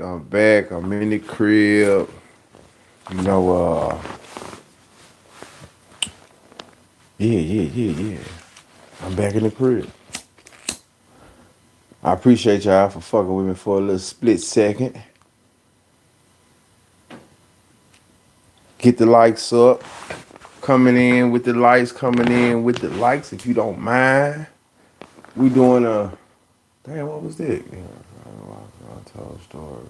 I'm back. I'm in the crib. You know, yeah. I'm back in the crib. I appreciate y'all for fucking with me for a little split second. Get the likes up. Coming in with the likes, coming in with the likes, if you don't mind. We doing a damn, what was that? Yeah, I told a story.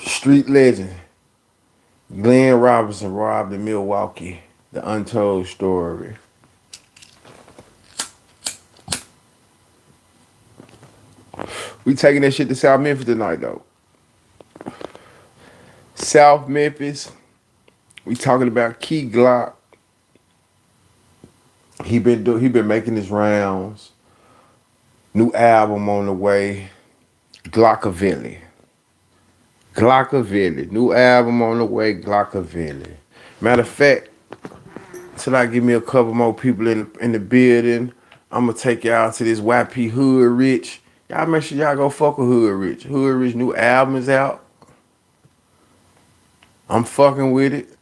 Street legend. Glenn Robinson robbed in Milwaukee. The untold story. We taking that shit to South Memphis tonight though. South Memphis. We talking about Key Glock. He been making his rounds. New album on the way. Glockavelli. Glockavelli. New album on the way. Glockavelli. Matter of fact, till I give me a couple more people in the building, I'm gonna take y'all to this YP Hood Rich. Y'all make sure y'all go fuck with Hood Rich. Hood Rich new album is out. I'm fucking with it.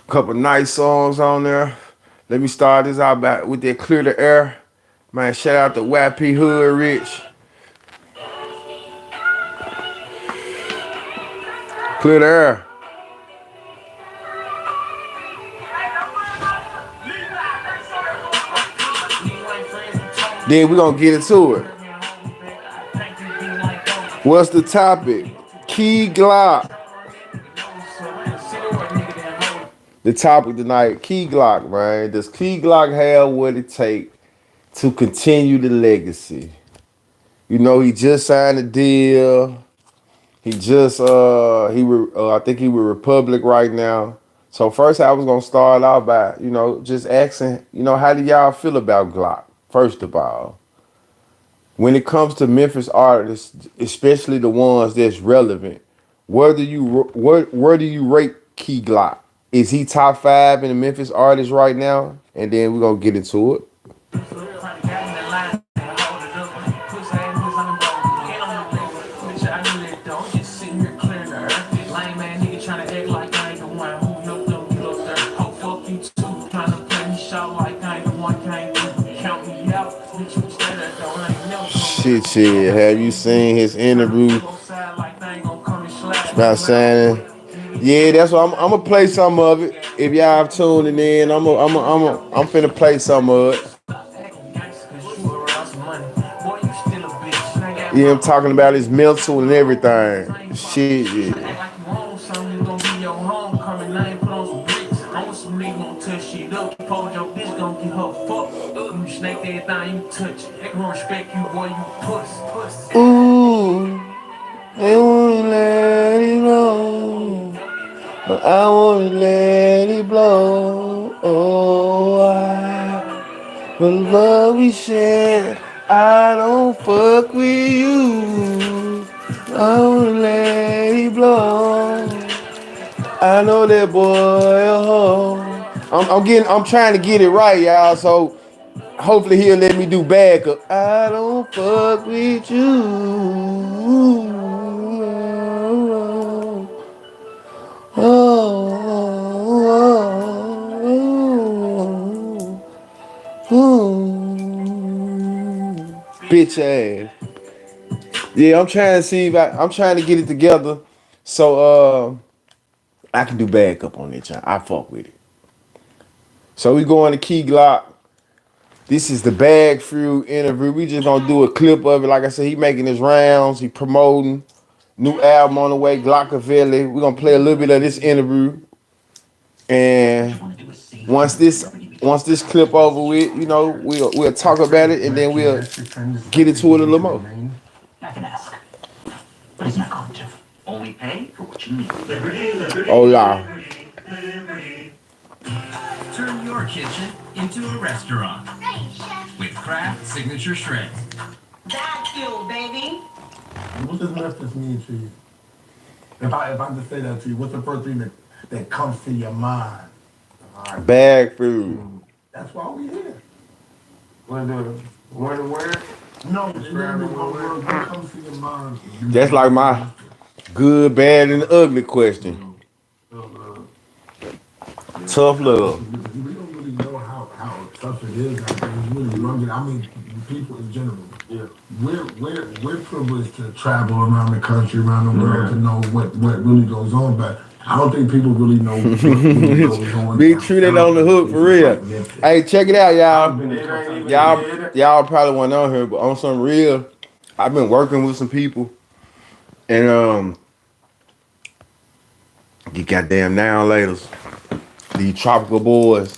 Couple nice songs on there. Let me start this out with that Clear the Air. Man, shout out to YP Hood Rich. Clear the air. Then we gonna get into it. What's the topic? Key Glock. The topic tonight, Key Glock, man. Does Key Glock have what it takes to continue the legacy? You know, he just signed a deal. He just I think he with Republic right now. So first I was gonna start out by, just asking, how do y'all feel about Glock? First of all. When it comes to Memphis artists, especially the ones that's relevant, where do you rate Key Glock? Is he top 5 in the Memphis artists right now? And then we're gonna get into it. Shit. Have you seen his interview about saying? Yeah, that's what I'm gonna play some of it. If y'all tuning in, I'm finna play some of it. Yeah, I'm talking about his mental and everything. Shit, yeah. Ooh, they wanna let it blow, but I wanna let it blow. The love we share, I don't fuck with you. I wanna let it blow. I know that boy a hoe. I'm trying to get it right, y'all. So hopefully he'll let me do backup. I don't fuck with you. Bitch ass. Yeah, I'm trying to see if I'm trying to get it together so I can do backup on it, y'all. I fuck with it. So we going to Key Glock. This is the Bag Fruit interview. We just gonna do a clip of it. Like I said, he making his rounds. He promoting new album on the way, Glockavelli. We're gonna play a little bit of this interview. And once this clip over with, we'll talk about it and then we'll get into it a little more. I can ask, but it's not going to. Only pay for what you need. Hola. Turn your kitchen into a restaurant with Kraft Signature Shreds. That fuel, baby. What does Memphis mean to you? If I just say that to you, what's the first thing that comes to your mind? Bag Fruit. That's why we here. Where? No, and then what comes to your mind? That's like my good, bad, and ugly question. Tough love. We don't really know how tough it is out there. It's really rugged. I mean, people in general. Yeah. We're privileged to travel around the country, around the world to know what really goes on, but I don't think people really know what really goes on. Big True that on the hook for real. Hey, check it out, y'all probably weren't on here, but on some real, I've been working with some people, and you goddamn now laters, these tropical boys.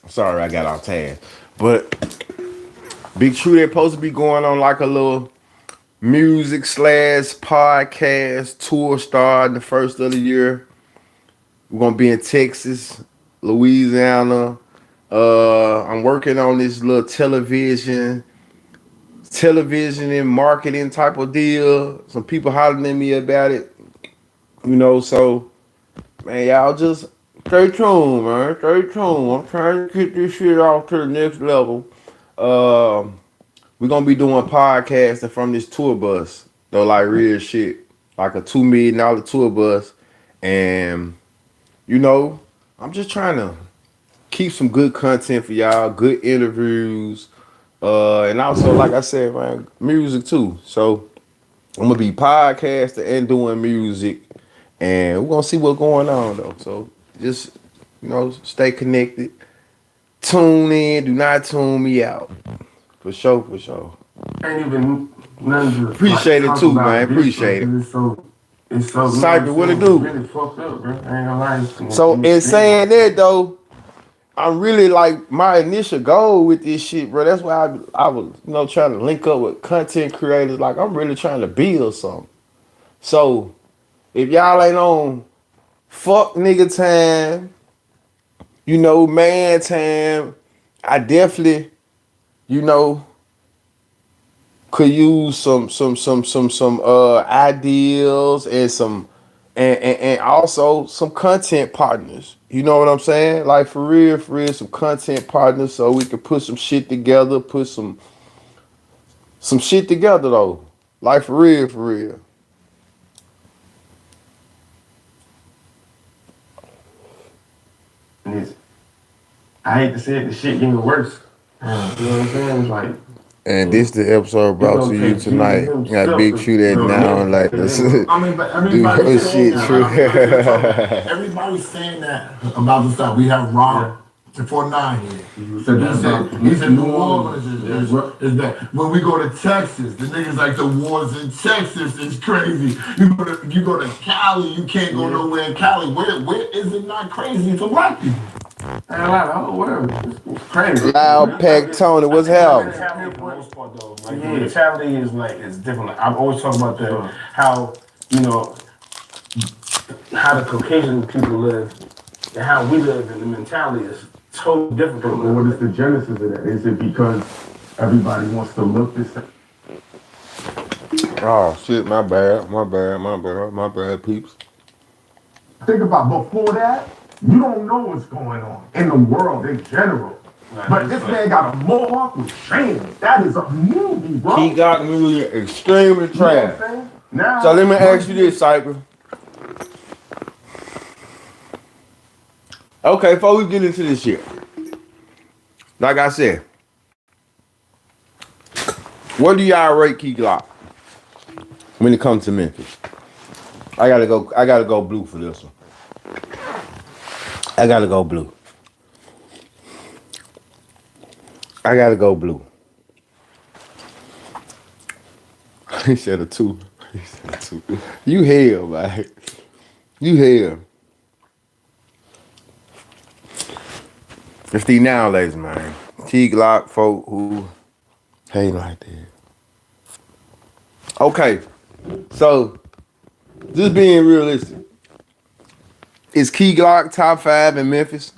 Sorry, I got off task, but Big True that supposed to be going on like a little music slash podcast tour starting the first of the year. We're gonna be in Texas, Louisiana. I'm working on this little television and marketing type of deal. Some people hollering at me about it, so man, y'all just stay tuned, man. Stay tuned. I'm trying to get this shit off to the next level. We're gonna be doing podcasting from this tour bus, though, like real shit, like a $2 million tour bus, and I'm just trying to keep some good content for y'all, good interviews, and also, like I said, man, music too. So I'm gonna be podcasting and doing music, and we're gonna see what's going on though. So just stay connected, tune in, do not tune me out, for sure, for sure. Ain't even nothing to Appreciate it too, man. Appreciate it. It's so Cypher, what it do? Really fucked up, bro. I ain't gonna lie. So in saying that though, I'm really like my initial goal with this shit, bro. That's why I was trying to link up with content creators. Like I'm really trying to build something. So if y'all ain't on fuck nigga time, man time, I definitely, could use some ideals and and also some content partners. You know what I'm saying? Like for real, some content partners so we can put some shit together, put some shit together though. Like for real, for real. I hate to say it, the shit getting worse. You know what I'm saying? It's like. And this the episode brought to you tonight. Got Big TruDat now and like this. I mean, but everybody's saying that. True. Everybody's saying that about the stuff. We have Rob 49 here. He said New Orleans is that. When we go to Texas, the niggas like the wars in Texas is crazy. You go to Cali, you can't go nowhere in Cali. Where is it not crazy for black people? And like the whole world, it's crazy. Loud Pack Tony, what's happening? The mentality is different. Like, I've always talked about how the Caucasian people live and how we live, and the mentality is totally different. But what is the genesis of that? Is it because everybody wants to look the same? Oh shit, my bad, peeps. Think about before that, you don't know what's going on in the world in general. But this man got a mohawk with chains. That is a movie, bro. He got me extremely trash. So let me ask you this, Cypher. Okay, before we get into this shit, like I said, where do y'all rate Key Glock when it comes to Memphis? I gotta go blue for this one. I gotta go blue. He said a 2. You hell, man. You hell. It's the now, ladies, man. Key Glock folk who hate like that. Okay, so just being realistic. Is Key Glock top 5 in Memphis?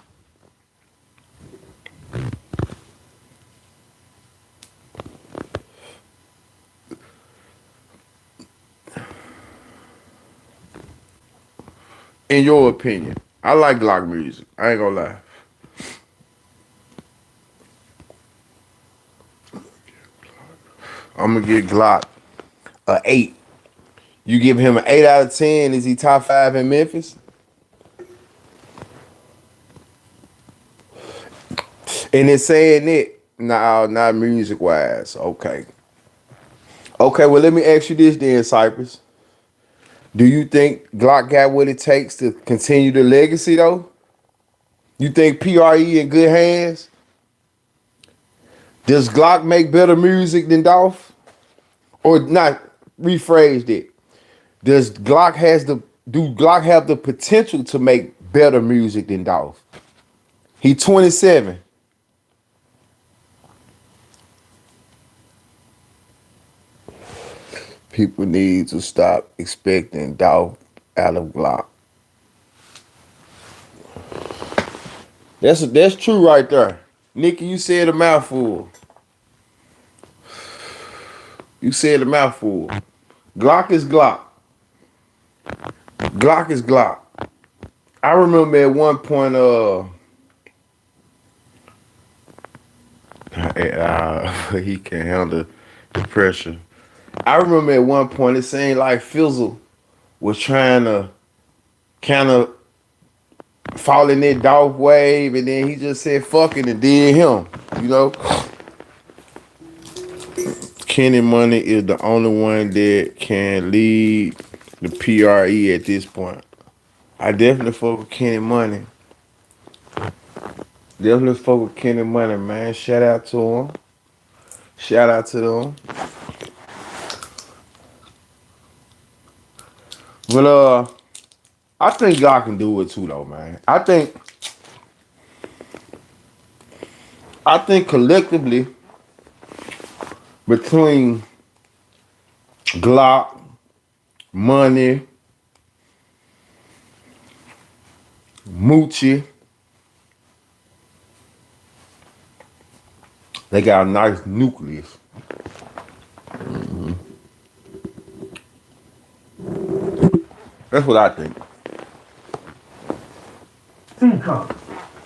In your opinion. I like Glock music. I ain't gonna lie. I'm gonna give Glock a 8. You give him an 8 out of 10. Is he top 5 in Memphis? And it's saying it. No, not music wise. Okay. Okay, well, let me ask you this then, Cypress. Do you think Glock got what it takes to continue the legacy, though? You think PRE in good hands? Does Glock make better music than Dolph? Or not, rephrased it. Do Glock have the potential to make better music than Dolph? He 27. People need to stop expecting Dolph out of Glock. That's true right there. Nikki, you said a mouthful. You said a mouthful. Glock is Glock. Glock is Glock. I remember at one point, he can handle the pressure. I remember at one point it seemed like Fizzle was trying to kind of fall in that Dolph wave, and then he just said fuck it and did him, you know. Kenny Money is the only one that can lead the PRE at this point. I definitely fuck with Kenny Money. Definitely fuck with Kenny Money, man. Shout out to him. Shout out to them. But I think God can do it too, though, man. I think collectively between Glock, Money, Moochie, they got a nice nucleus. That's what I think. Team comes.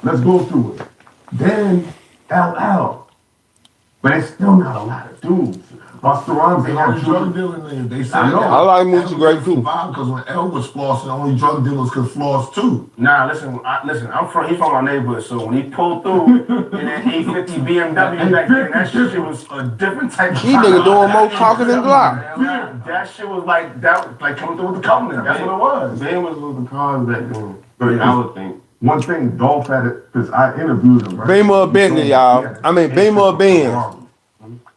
Let's go through it. Then LL. But it's still not a lot of dudes. Busta Rhymes, they have drug dealing niggas. They say I know. I like Moochie great too. Because when L was flossing, only drug dealers could floss too. Nah, listen. He's from my neighborhood, so when he pulled through in that 850 BMW back then, that shit was a different type of. These niggas doing more talking than Glock. Yeah, that shit was like that, like coming through with the covenant. That's what it was. Ben was with the cars back then. But I would think. One thing Dolph had it, because I interviewed him. Right? Beamer or Bentley, y'all. I mean, Beamer or Benz.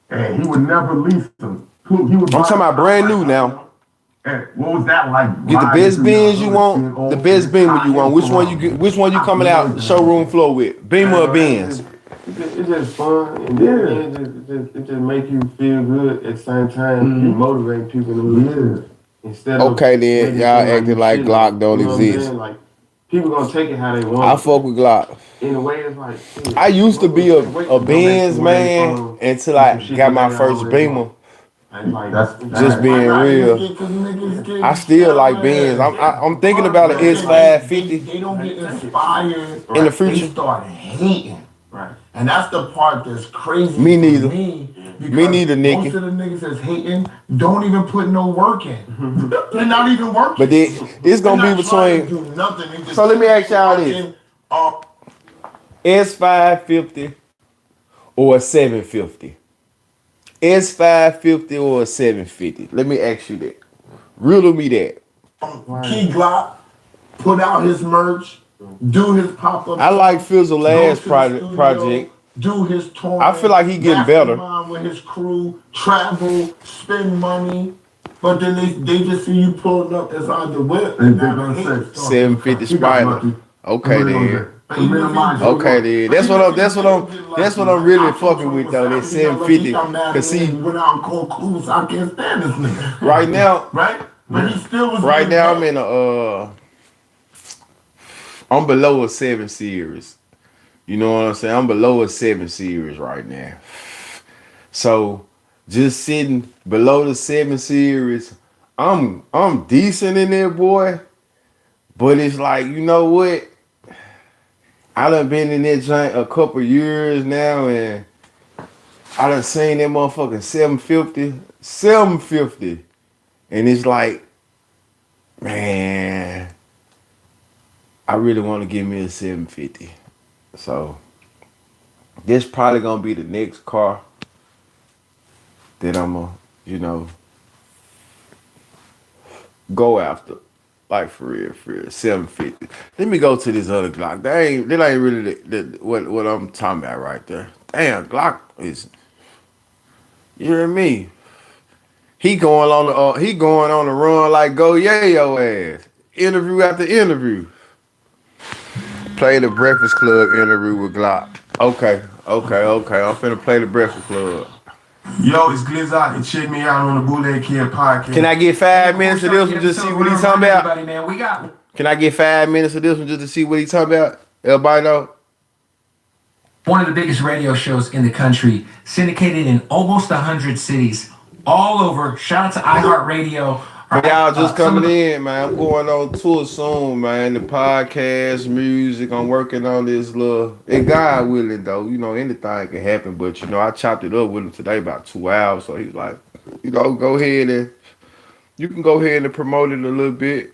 And he would never lease them. I'm talking about brand new now. And what was that like? Get the best Benz you want, the best Beamer you want. Which one you get? Which one you coming out the showroom floor with? Beamer or Benz? It's just fun, and it just make you feel good at the same time. You motivate people to live. Instead of Okay then, y'all acting like Glock don't exist. Like people gonna take it how they want. I fuck with Glock. In a way, it's like I used to be a Benz man until I got my first Beamer. Just being real, I still like Benz. I'm thinking about an S550. They don't get inspired in the future. They start hating. Right. And that's the part that's crazy. Me neither. Me neither, Nicky. Most of the niggas that's hating don't even put no work in. They're not even working. But it's gonna be between. Do nothing. So let me ask y'all this: S550 or a 750? S550 or a 750? Let me ask you that. Riddle me that. Key Glock put out his merch, do his pop-up. I like Fizzle last project. Do his tour. I feel like he getting better. With his crew, travel, spend money, but then they just see you pulling up inside the whip. And they're gonna say 750 Spider. Okay then. Okay then. That's what I'm really fucking with though. That 750. Cause see, went out and called clues. I can't stand this nigga. Right now, right? But he still was. Right now, I'm in I'm below a 7 series. You know what I'm saying? I'm below a 7 series right now. So just sitting below the 7 series, I'm decent in there, boy. But it's like, you know what? I done been in that joint a couple years now, and I done seen that motherfucking 750, and it's like, man, I really want to give me a 750. So this probably gonna be the next car that I'm gonna, go after. Like for real, 750. Let me go to this other Glock. That ain't really what I'm talking about right there. Damn, Glock is, you hear me? He going on the run like go yo ass. Interview after interview. Play the Breakfast Club interview with Glock. Okay. I'm finna play the Breakfast Club. Yo, it's Glizzy, and check me out on the Bootleg Kid podcast. Can I get 5 minutes of this one just to see what he's talking about? Man, Can I get 5 minutes of this one just to see what he's talking about? Everybody know? One of the biggest radio shows in the country, syndicated in almost 100 cities, all over. Shout out to iHeartRadio. For y'all just coming in, man, I'm going on tour soon, man. The podcast, music, I'm working on this little, and God willing though, anything can happen, but I chopped it up with him today about 2 hours, so he's like, go ahead and, you can go ahead and promote it a little bit,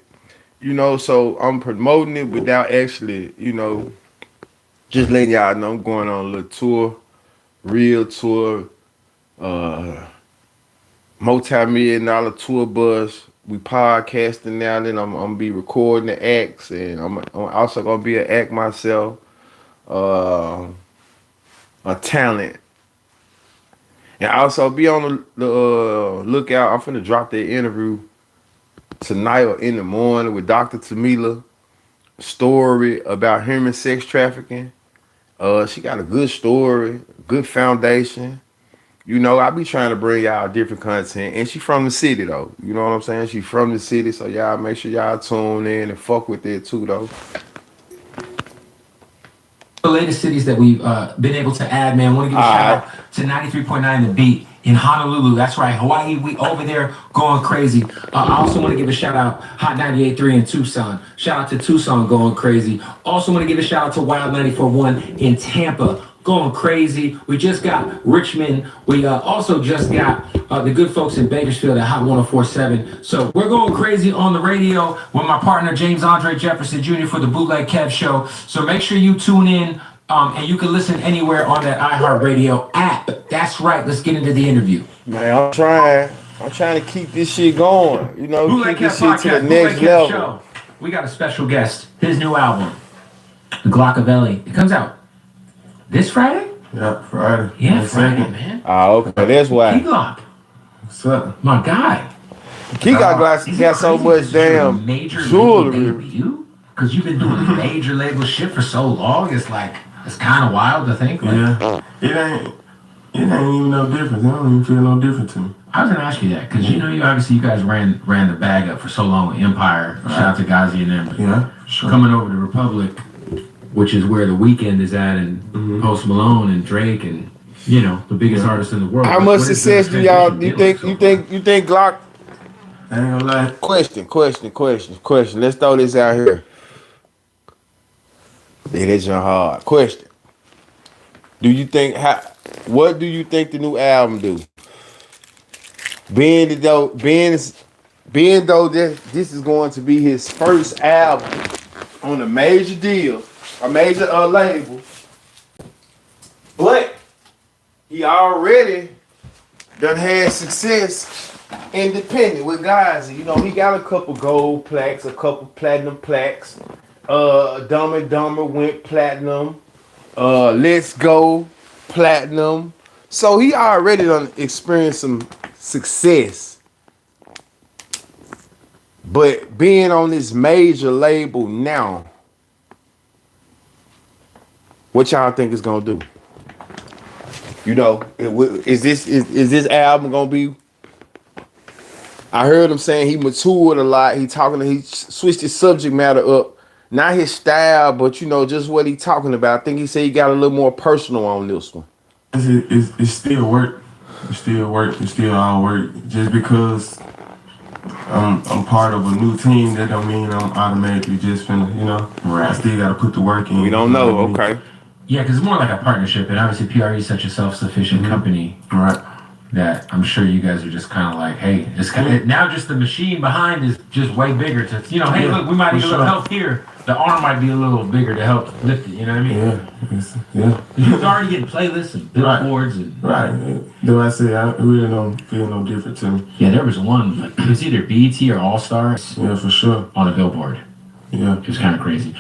so I'm promoting it without actually, just letting y'all know I'm going on a little tour, real tour, multi-million-dollar tour bus. We podcasting now, then I'm gonna be recording the acts, and I'm also gonna be an act myself, a talent, and also be on the lookout. I'm finna drop that interview tonight or in the morning with Dr. Tamila. Story about human sex trafficking. She got a good story, good foundation. I be trying to bring y'all different content, and she from the city though. You know what I'm saying? She from the city, so y'all make sure y'all tune in and fuck with it too though. The latest cities that we've been able to add, man. Want to give a shout out to 93.9 The Beat in Honolulu. That's right, Hawaii. We over there going crazy. I also want to give a shout out Hot 98.3 in Tucson. Shout out to Tucson going crazy. Also want to give a shout out to Wild 94.1 in Tampa. Going crazy. We just got Richmond. We also just got the good folks in Bakersfield at Hot 104.7. So we're going crazy on the radio with my partner James Andre Jefferson Jr. for the Bootleg Kev Show. So make sure you tune in, and you can listen anywhere on that iHeartRadio app. That's right. Let's get into the interview. Man, I'm trying to keep this shit going. Bootleg Keep this Kev shit Podcast, to the next Bootleg Kev level. Show. We got a special guest. His new album, The Glockavelli. It comes out this Friday? Yeah, Friday. Yeah, Friday, man. Okay, that's why. Key Glock. What's up? My guy. He got so much damn jewelry. Because you've been doing major label shit for so long. It's kind of wild to think. Yeah. It ain't even no difference. It don't even feel no different to me. I was gonna ask you that because you guys ran the bag up for so long with Empire. Shout out to Ghazi and them. Yeah, sure. Coming over to Republic, which is where the Weeknd is at, and Post Malone and Drake and the biggest artists in the world. How much success do y'all you think Glock? I ain't gonna lie. Question. Let's throw this out here. Yeah, that's your hard question. What do you think the new album do? Being though this is going to be his first album on a major deal, a major label, but he already done had success independent with guys. He got a couple gold plaques, a couple platinum plaques. Dumb and Dumber went platinum. Let's Go platinum. So he already done experienced some success. But being on this major label now, what y'all think it's gonna do? Is this album gonna be? I heard him saying he matured a lot. He switched his subject matter up. Not his style, but just what he talking about. I think he said he got a little more personal on this one. It's still work. It's still work. It's still all work. Just because I'm part of a new team, that don't mean I'm automatically just finna, Right. I still gotta put the work in. We don't know. Okay. Yeah, because it's more like a partnership, and obviously PRE is such a self-sufficient company, Right. that I'm sure you guys are just kind of like, hey, it's kind of now just the machine behind is just way bigger to, hey, look, we might need a little help here. The arm might be a little bigger to help lift it. You know what I mean? Yeah. You was already getting playlists and billboards and Right. Though I say I really don't feel no different to me. yeah, there was one like it was either BET or All Stars Yeah, for sure. on a billboard. Yeah. It was kind of crazy.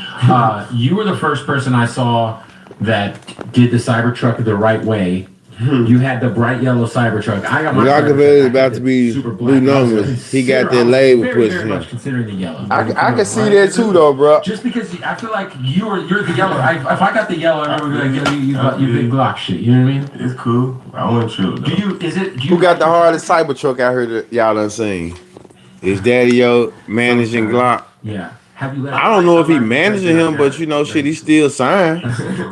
You were the first person I saw that did the Cybertruck the right way. You had the bright yellow Cybertruck. I got my Rockefeller Cybertruck. about to be super blue black. numbers. He got that label very, pushed very much in. considering the yellow. I can see that too, though, bro. Just because I feel like you're the yellow. If I got the yellow, everyone would be like, yo, you big Glock shit. You know what I mean? It's cool. I want you. Who got the hardest Cybertruck I heard that y'all done seen? Is Daddy-O managing Glock? Yeah. Have you? I don't know if he managing him, but shit, he still signed.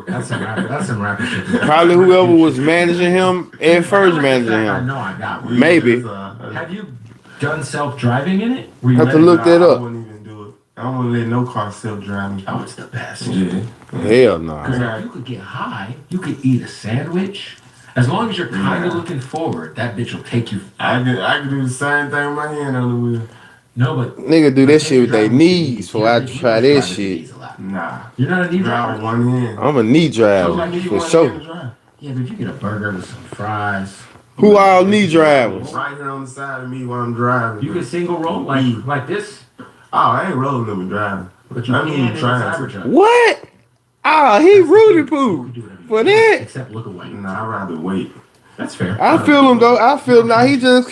That's some rapper shit. Probably whoever was managing him at first managing I him. know I got one. Maybe. Have you done self-driving in it? Have to look that I up. wouldn't even do it. I don't want to let no car self-driving. Oh, it's the best. Yeah. Hell no. Because you could get high, you could eat a sandwich. As long as you're kind of looking forward, that bitch will take you. I can do the same thing with my hand on the wheel. No, but Nigga do that shit with their knees before I try that shit. Nah. You're not a knee Drive driver. with one hand. I'm a knee driver, for sure. Yeah, but if you get a burger with some fries. Who all knee drivers? Right here on the side of me while I'm driving. You can single roll like this, Oh, I ain't rolling them and driving. but you I can mean, in the trying to. Cybertruck. What? Ah, he Rudy Poo. For that? Except look away. Nah, I'd rather wait. That's fair. I feel him though. I feel now he just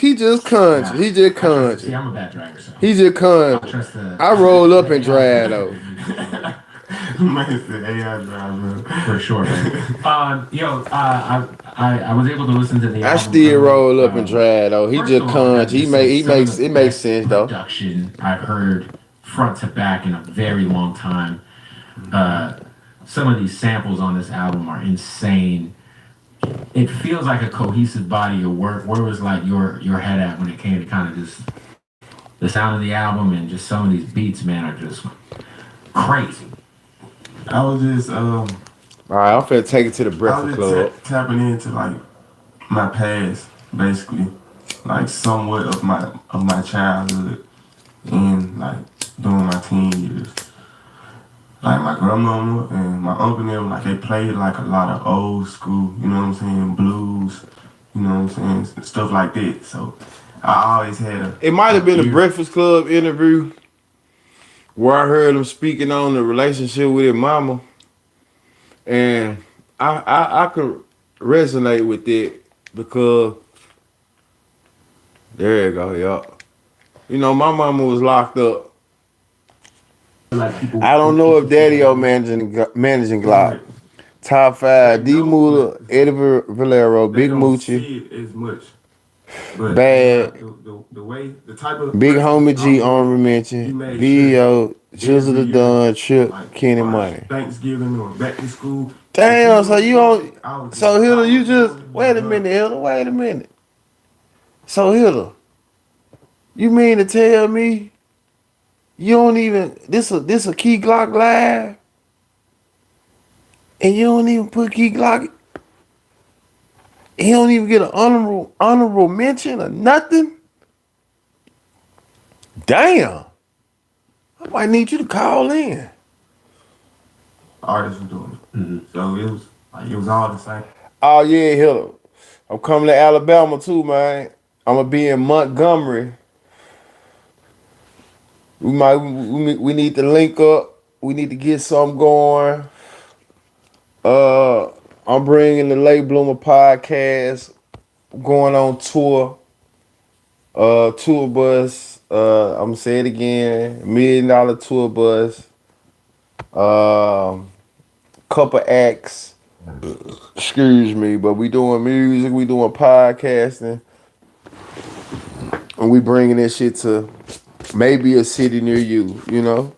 conch. He just See, conch. I'm a bad driver, so. He just conch. Trust the. I roll up and drive though. Man said AI driver. For sure, man. I was able to listen to the. I album still early. roll up and drive though. He First just of all, conch. He makes it makes sense though. Production I've heard front to back in a very long time. Some of these samples on this album are insane. It feels like a cohesive body of work. Where was like your head at when it came to kind of just the sound of the album and just some of these beats, man, are just crazy. I was just All right, I'm finna take it to the I Breakfast was Club. just tapping into like my past, basically, like somewhat of my childhood and like during my teen years. Like my grandmama and my uncle and them, like they played like a lot of old school, you know what I'm saying, blues, you know what I'm saying, stuff like that. So I always had It might have been a ear. Breakfast Club interview where I heard him speaking on the relationship with his mama, and I could resonate with it because there you go, yup. You know, my mama was locked up. I don't know if Daddy-O managing Glock. Top 5, D Moolah, Eddie Valero, They Big don't Moochie, see it as much. But Bad. The way, the type of Big Homie G, Honorable Mention, made VO, Jizzle the every Don, Trip, like, Kenny like Money. Thanksgiving or back to school. Damn, so you don't. I was So just- Hilda, you just wait a minute, Hilda, wait a minute. So Hilda, you mean to tell me you don't even this a Key Glock live, and you don't even put Key Glock? He don't even get an honorable mention or nothing. Damn, I might need you to call in. Artists were doing it. So it was all the same. Oh yeah, Hilda, I'm coming to Alabama too, man. I'm gonna be in Montgomery. We need to link up. We need to get something going. I'm bringing the Late Bloomer podcast. Going on tour. Tour bus. I'm gonna say it again. $1 million tour bus. Couple acts. Excuse me, but we doing music. We doing podcasting. And we bringing this shit to maybe a city near you, you know?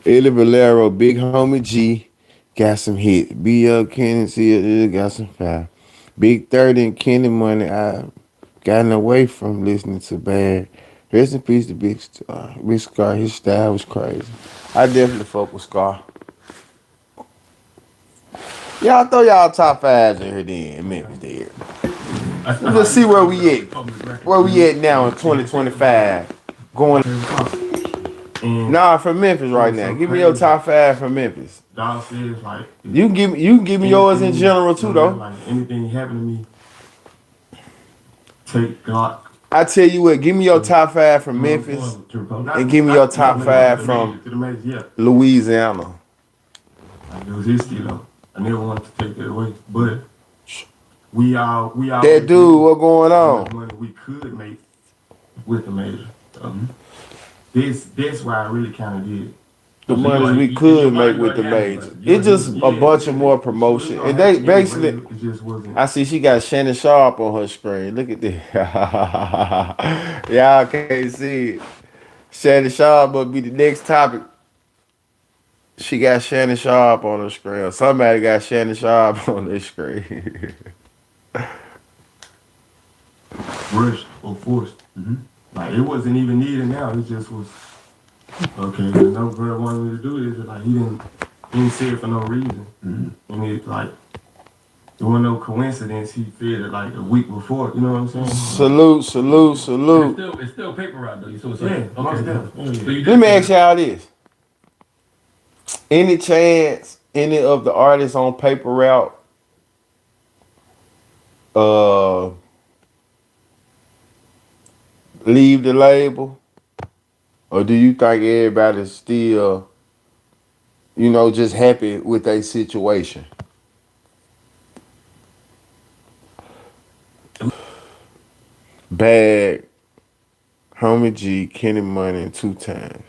Eddie Valero, Big Homie G, got some hits. B.L. Kenny, C.L. got some fire. Big 30 and Kenny Money, I gotten away from listening to Bad. Rest in peace to Big Scar. His style was crazy. I definitely fuck with Scar. Y'all throw y'all top fives in here then, Memphis there. Let's see where we at. Where we at now in 2025? Going nah from Memphis right now. Give me your top five from Memphis. Dog says like You can give me yours in general too though. Like anything happened to me, take God. I tell you what, give me your top five from Memphis and give me your top five from Louisiana. Like it was his skill though. I never wanted to take that away, but we all that dude, what going on? Money we could make with the major. That's why I really kind of did. The money we could make with the major. It's just a bunch of more promotion. And they basically, I see she got Shannon Sharp on her screen. Look at this. Y'all can't see it. Shannon Sharp will be the next topic. She got Shannon Sharp on her screen. Or somebody got Shannon Sharp on their screen. Rushed or forced. Like it wasn't even needed now. It just was okay. No brother wanted me to do this. Like he didn't say it for no reason. And it like there wasn't no coincidence. He fed it like a week before. You know what I'm saying? Salute. It's still paper route though. So it's like, okay. Let me ask y'all this. Any chance any of the artists on paper route leave the label? Or do you think everybody's still, just happy with their situation? Bag, Homie G, Kenny Money, 2 times.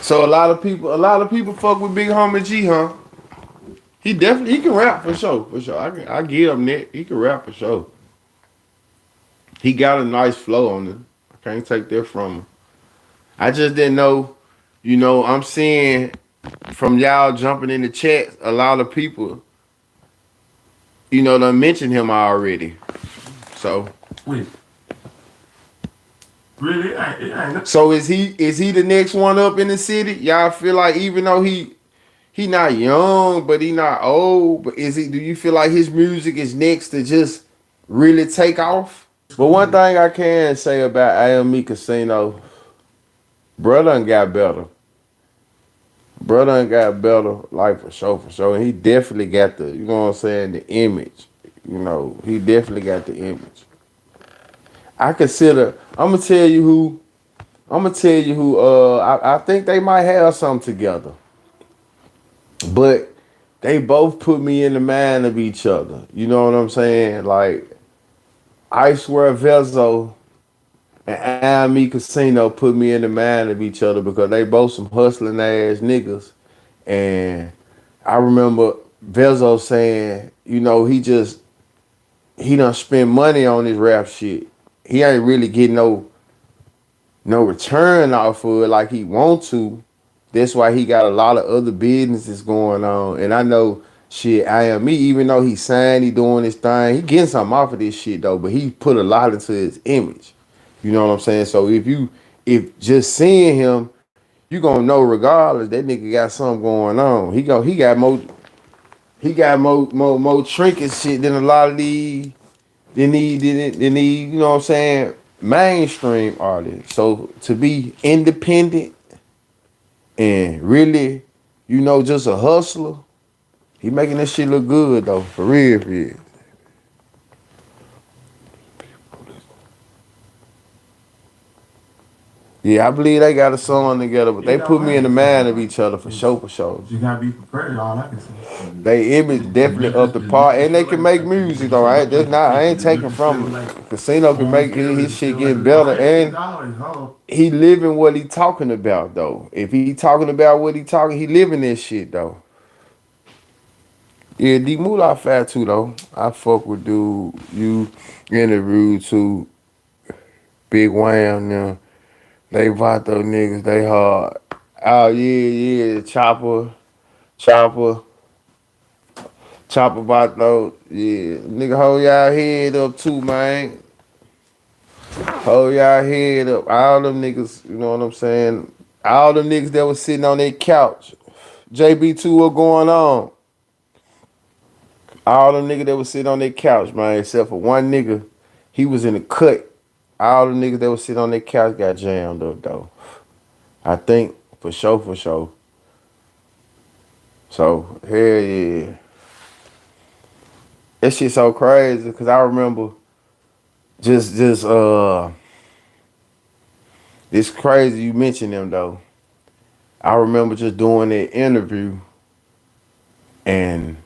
So a lot of people fuck with Big Homie G, huh? He can rap for sure. I give him that. He can rap for sure. He got a nice flow on it. I can't take that from him. I just didn't know, I'm seeing from y'all jumping in the chat, a lot of people, done mentioned him already. So Wait. Really? I so is he the next one up in the city? Y'all feel like even though he not young, but he not old, but do you feel like his music is next to just really take off? But one thing I can say about AME Casino, brother done got better. Like for sure. And he definitely got the, the image. He definitely got the image. I'm gonna tell you who, I think they might have something together. But they both put me in the mind of each other. You know what I'm saying? Like, I swear Vezo and AME Casino put me in the mind of each other because they both some hustling ass niggas. And I remember Vezo saying, he done spend money on his rap shit. He ain't really getting no return off of it like he want to. That's why he got a lot of other businesses going on. And I know shit, AME, even though he signed, he doing his thing, he getting something off of this shit though, but he put a lot into his image. You know what I'm saying? So if just seeing him, you gonna know regardless that nigga got something going on. He got more trinket shit than a lot of these than you know what I'm saying, mainstream artists. So to be independent and really, just a hustler, he making this shit look good though, for real. Yeah, I believe they got a song together, but they put me in the mind of each other for sure. You gotta be prepared, all I can say. They image definitely up the part, and they can make music though. I ain't taking from them. Casino can make his shit get better, and he living what he talking about though. If he talking about what he talking, he living this shit though. Yeah, D Moolah fat too though. I fuck with dude. You interviewed too. Big Wham now. They Vato niggas, they hard. Oh yeah, Chopper Vato, yeah. Nigga, hold y'all head up too, man. Hold y'all head up. All them niggas, you know what I'm saying? All them niggas that was sitting on their couch. JB2, what going on? All them niggas that was sitting on their couch, man, except for one nigga, he was in the cut. All the niggas that was sitting on their couch got jammed up though. I think for sure, for sure. So hell yeah, that shit so crazy because I remember just it's crazy you mentioned them though. I remember just doing that interview and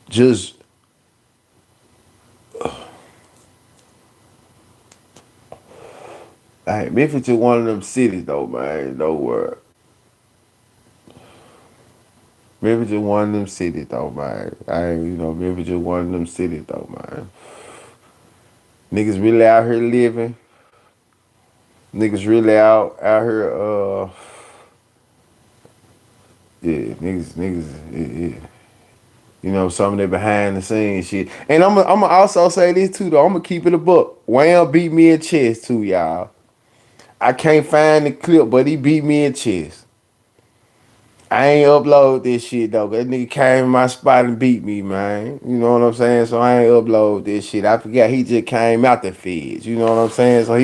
just like Memphis is one of them cities though, man. No word. Memphis is one of them cities though, man. Memphis is one of them cities though, man. Niggas really out here living. Niggas really out here yeah, yeah. Some of the behind the scenes shit. And I'm also say this too though. I'm gonna keep it a buck. Wham beat me in chess too, y'all. I can't find the clip, but he beat me in chess. I ain't upload this shit though. That nigga came in my spot and beat me, man. You know what I'm saying? So I ain't upload this shit. I forgot he just came out the feds. You know what I'm saying? So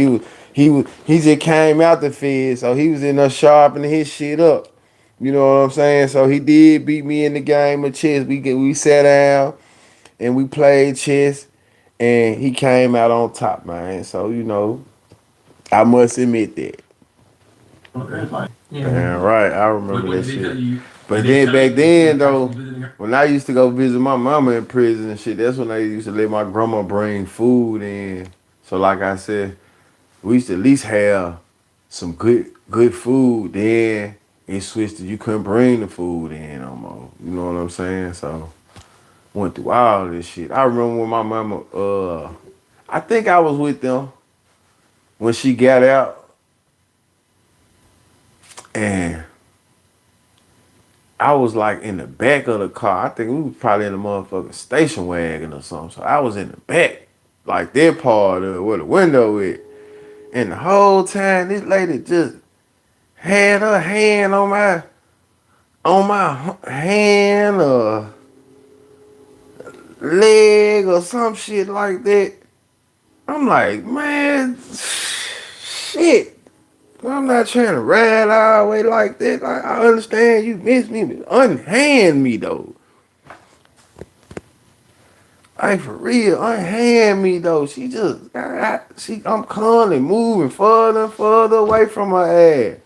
he just came out the feds. So he was in there sharpening his shit up. You know what I'm saying? So he did beat me in the game of chess. We sat down and we played chess, and he came out on top, man. So I must admit that. Yeah, right. I remember that shit. But then back then though, when I used to go visit my mama in prison and shit, that's when I used to let my grandma bring food in. So like I said, we used to at least have some good food. Then it switched to you couldn't bring the food in no more. You know what I'm saying? So went through all this shit. I remember when my mama I think I was with them when she got out, and I was like in the back of the car. I think we was probably in the motherfucking station wagon or something. So I was in the back, like that part of where the window is. And the whole time this lady just had her hand on my hand or leg or some shit like that. I'm like, man, shit. I'm not trying to ride all the way like that. Like, I understand you miss me, but unhand me though. Like for real, unhand me though. I'm constantly moving further and further away from her ass.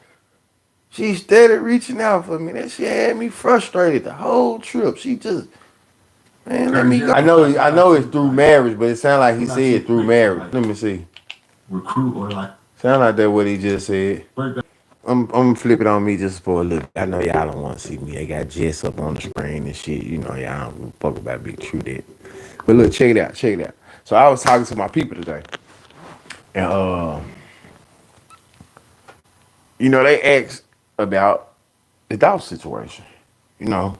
She steady reaching out for me. That shit had me frustrated the whole trip. She just, man, let me go. I know it's through marriage, but it sounded like he said through marriage. Let me see. Recruit or like. Sound like that what he just said. I'm gonna flip it on me just for a little. I know y'all don't want to see me. They got Jess up on the screen and shit. Y'all don't fuck about BigTruDat. But look, check it out. So I was talking to my people today, and they asked about the Dolph situation, you know,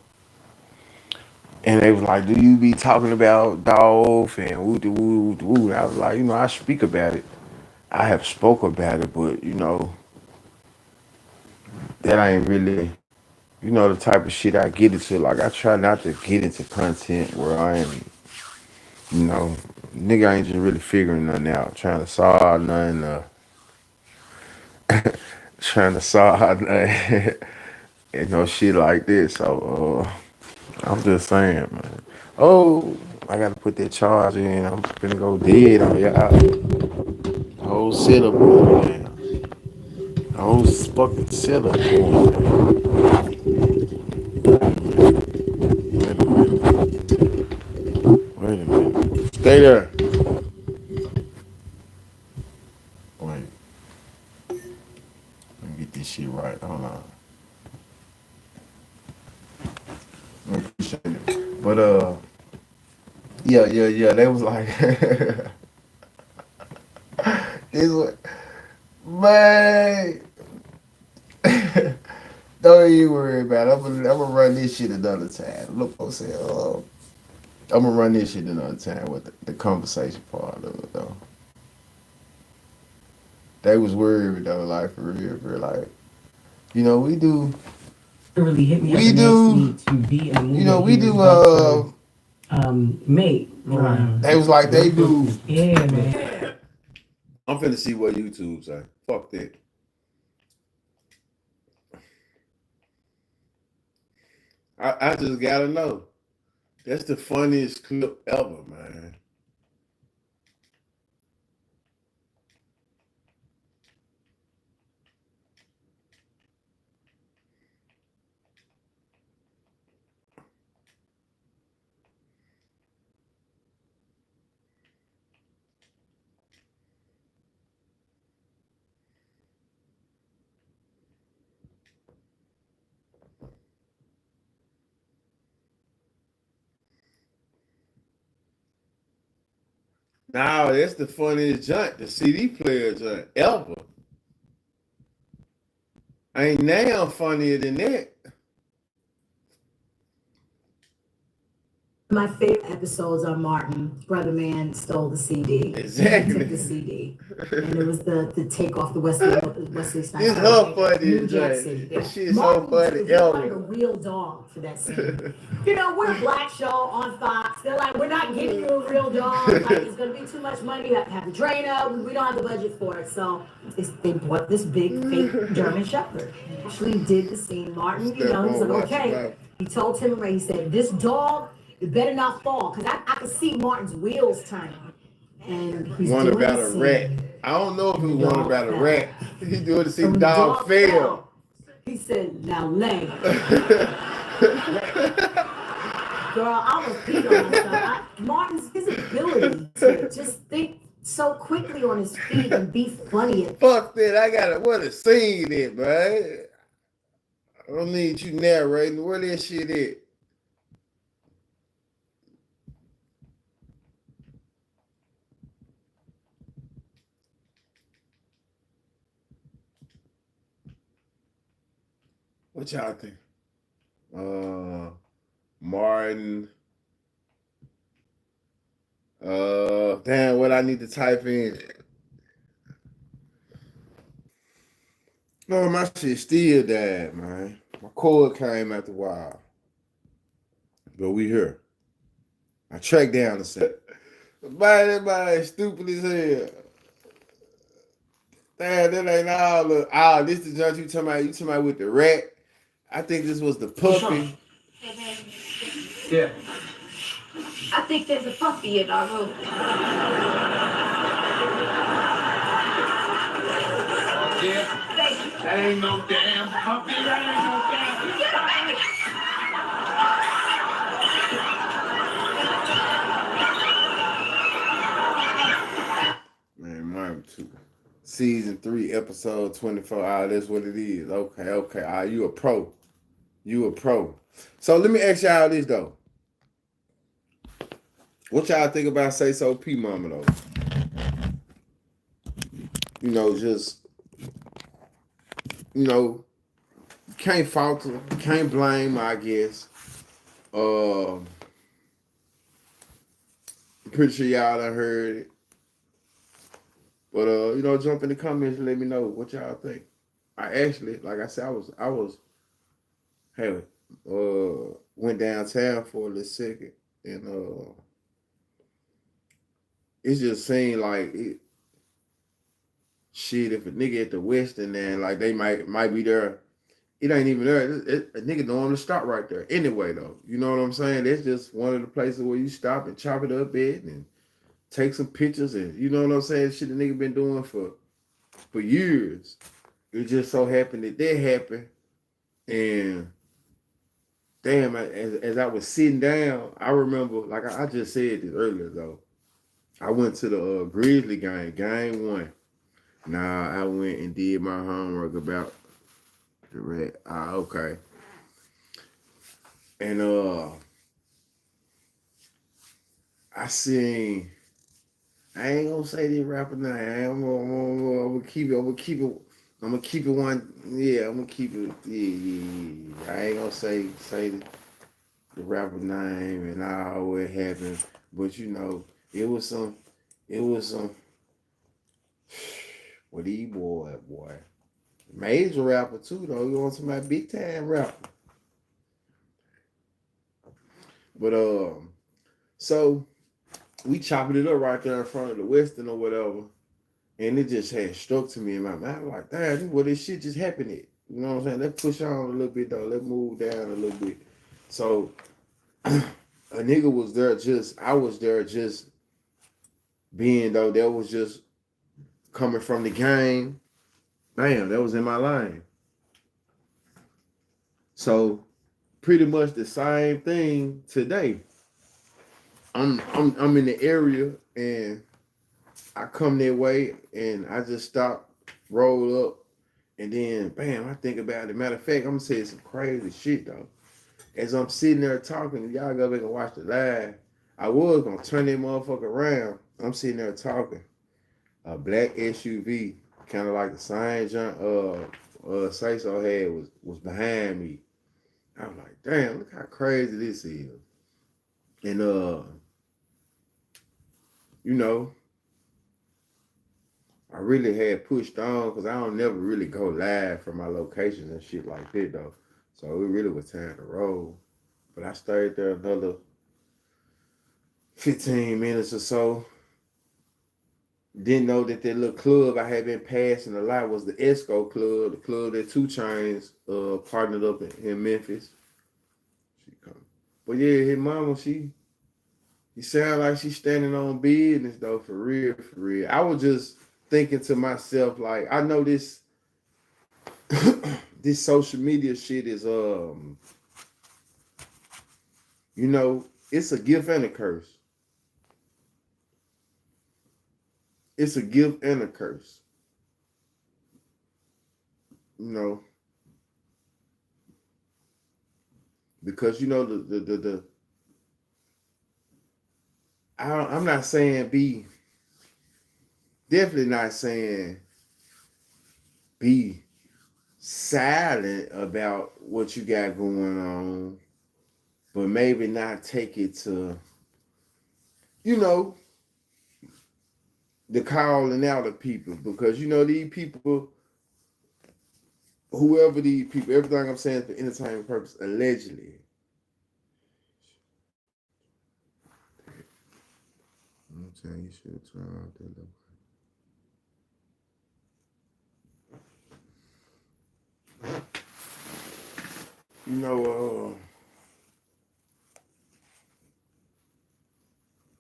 and they was like, "Do you be talking about Dolph and woo de woo de woo?" I was like, I speak about it. I have spoke about it, but that ain't really, the type of shit I get into. Like I try not to get into content where I am, nigga ain't just really figuring nothing out, trying to solve nothing, trying to solve nothing, shit like this. So I'm just saying, man. Oh, I gotta put that charge in. I'm finna go dead on y'all. Whole setup on man. Whole fucking setup on Wait a minute. Stay there. Wait. Let me get this shit right. Hold on. I appreciate it. But yeah. They was like this what man. Don't even worry about it. I'm gonna run this shit another time. Look, I'm saying, I'm gonna run this shit another time with the conversation part of it though. They was worried though, like for real, like, we do Really hit me up We and do, asked me to be in a movie. you know, we do. Mate. They was like they do. Yeah, man. I'm finna see what YouTube say. Fuck that. I just gotta know. That's the funniest clip ever, man. Now that's the funniest junk, the CD player junk ever. Ain't now funnier than that. My favorite episodes are Martin, Brother Man stole the CD. Exactly. He took the CD. And it was the take off the Wesley Snipes. It's her funny, New Jack Jay. City. That shit's Martin, so funny, he wanted a ever. real dog for that scene. You know, we're a black show on Fox. They're like, we're not giving you a real dog. Like, it's going to be too much money. You have to have the trainer. We don't have the budget for it. So they bought this big fake German Shepherd. Actually did the scene. Martin, you know, he's like, okay. He told Tim Ray, he said, this dog, it better not fall, because I could see Martin's wheels turning. And he's One doing about the a scene. rat. I don't know if it was one Dog about a fell. rat. He doing to see When the the dog fail. fell, he said, now lay. Girl, I was peeing on myself. Martin's his ability to just think so quickly on his feet and be funny. Fuck that. I gotta what a scene it, man. I don't need you narrating. Where that shit at? What y'all think? Martin. Damn, what I need to type in. No, my shit still died, man. My cord came after a while. But we here. I tracked down the set. Everybody stupid as hell. Damn, that ain't all this the judge you talking about with the rat. I think this was the puppy. Yeah. I think there's a puppy in our room. Yeah. That ain't no damn puppy. That ain't no Man, Martin 2. Season 3, episode 24. That's what it is. Okay. You a pro. You a pro. So let me ask y'all this though. What y'all think about Say So P Mama though? You know, just can't fault her, can't blame her, I guess. Pretty sure y'all done heard it. But jump in the comments and let me know what y'all think. I actually, like I said, went downtown for a little second, and it just seemed like it. Shit, if a nigga at the Western and like they might be there, it ain't even there. A nigga know to stop right there. Anyway, though, you know what I'm saying? That's just one of the places where you stop and chop it up at and take some pictures and you know what I'm saying? Shit, the nigga been doing for years. It just so happened that happened, and damn, as I was sitting down, I remember, like I just said this earlier though, I went to the Grizzly game 1. Nah, I went and did my homework about the rat. Okay. And I seen. I ain't gonna say this rapper name. I'm gonna keep it. I'm gonna keep it one. Yeah, I'm gonna keep it. Yeah. I ain't gonna say the rapper name and all what happened, but it was some. What he boy. Major rapper too though. You want somebody big time rapper. But so we chopping it up right there in front of the Western or whatever. And it just had struck to me in my mind. I'm like, damn, well, this shit just happened. You know what I'm saying? Let's push on a little bit though. Let's move down a little bit. So a nigga was there I was there just being though, that was just coming from the game. Bam, that was in my line. So pretty much the same thing today. I'm in the area and I come that way and I just stop, roll up, and then bam, I think about it. Matter of fact, I'm saying some crazy shit though. As I'm sitting there talking, y'all go back and watch the live. I was gonna turn that motherfucker around. I'm sitting there talking. A black SUV, kind of like the same junk Say So had was behind me. I was like, damn, look how crazy this is. And you know, I really had pushed on because I don't never really go live from my locations and shit like that though. So it really was time to roll. But I stayed there another 15 minutes or so. Didn't know that little club I had been passing a lot was the Esco Club, the club that 2 Chainz partnered up in Memphis. She come. But yeah, his mama, she sound like she's standing on business though, for real, for real. I was just thinking to myself, like, I know this this social media shit is you know, it's a gift and a curse. It's a gift and a curse. You know, because you know the I'm not saying definitely not saying be silent about what you got going on, but maybe not take it to, you know, the calling out of people, because you know these people, whoever these people, everything I'm saying for entertainment purpose, allegedly. I'm saying you should turn off that little. You know,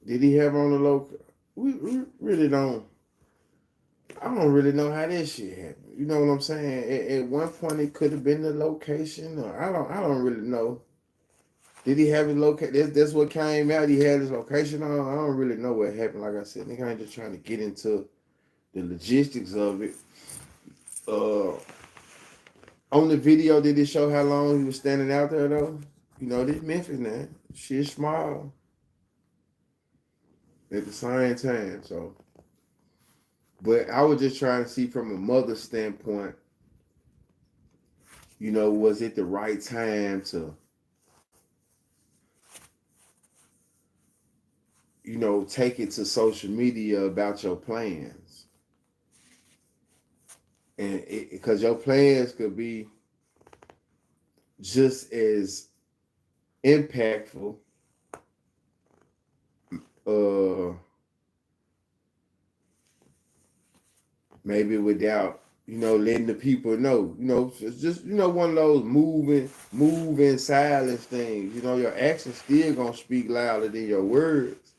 did he have on the local? We really don't. I don't really know how that shit happened. You know what I'm saying? At one point, it could have been the location, or I don't really know. Did he have his location? That's what came out. He had his location on. I don't really know what happened. Like I said, nigga, I ain't just trying to get into the logistics of it. On the video, did it show how long he was standing out there though? You know, this Memphis now, shit small. At the same time, so. But I was just trying to see from a mother's standpoint, you know, was it the right time to, you know, take it to social media about your plans? And because your plans could be just as impactful, maybe without, you know, letting the people know. You know, it's just, you know, one of those moving silence things. You know, your actions still gonna speak louder than your words.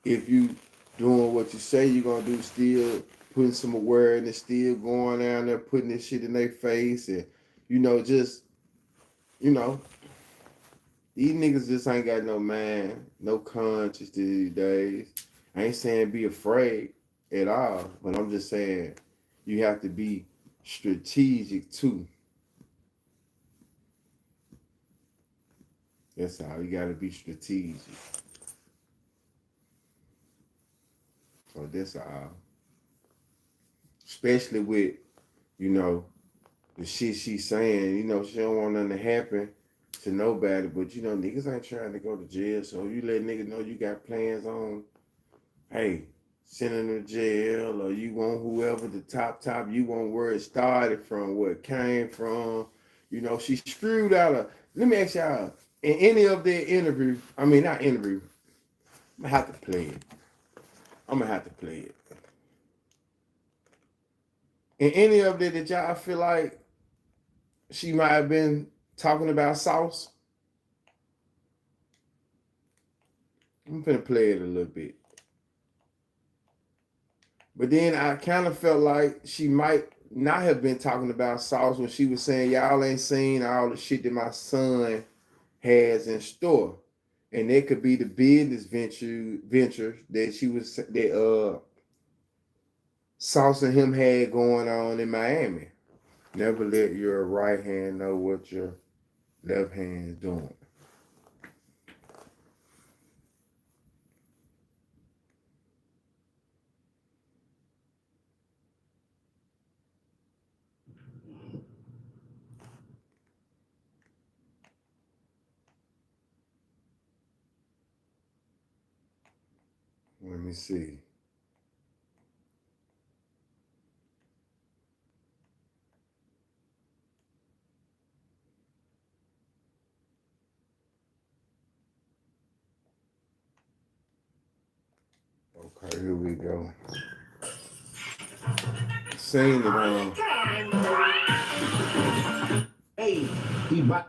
If you doing what you say you're gonna do, still putting some awareness, still going down there, putting this shit in their face, and you know, just, you know, these niggas just ain't got no mind, no conscience these days. I ain't saying be afraid at all, but I'm just saying you have to be strategic too. That's all. You got to be strategic. So that's all. Especially with, you know, the shit she's saying. You know, she don't want nothing to happen to nobody, but you know, niggas ain't trying to go to jail. So you let niggas know you got plans on, hey, sending them to jail, or you want whoever the top, you want where it started from, where it came from. You know, she screwed out of. Let me ask y'all, in any of their interview, I mean not interview, I'm gonna have to play it. I'm gonna have to play it. In any of that y'all feel like she might have been talking about sauce, I'm gonna play it a little bit. But then I kind of felt like she might not have been talking about sauce when she was saying y'all ain't seen all the shit that my son has in store. And it could be the business venture that she was that Sauce and him had going on in Miami. Never let your right hand know what your left hand is doing. Let me see. Okay, here we go. Sing it on. Hey, he bought.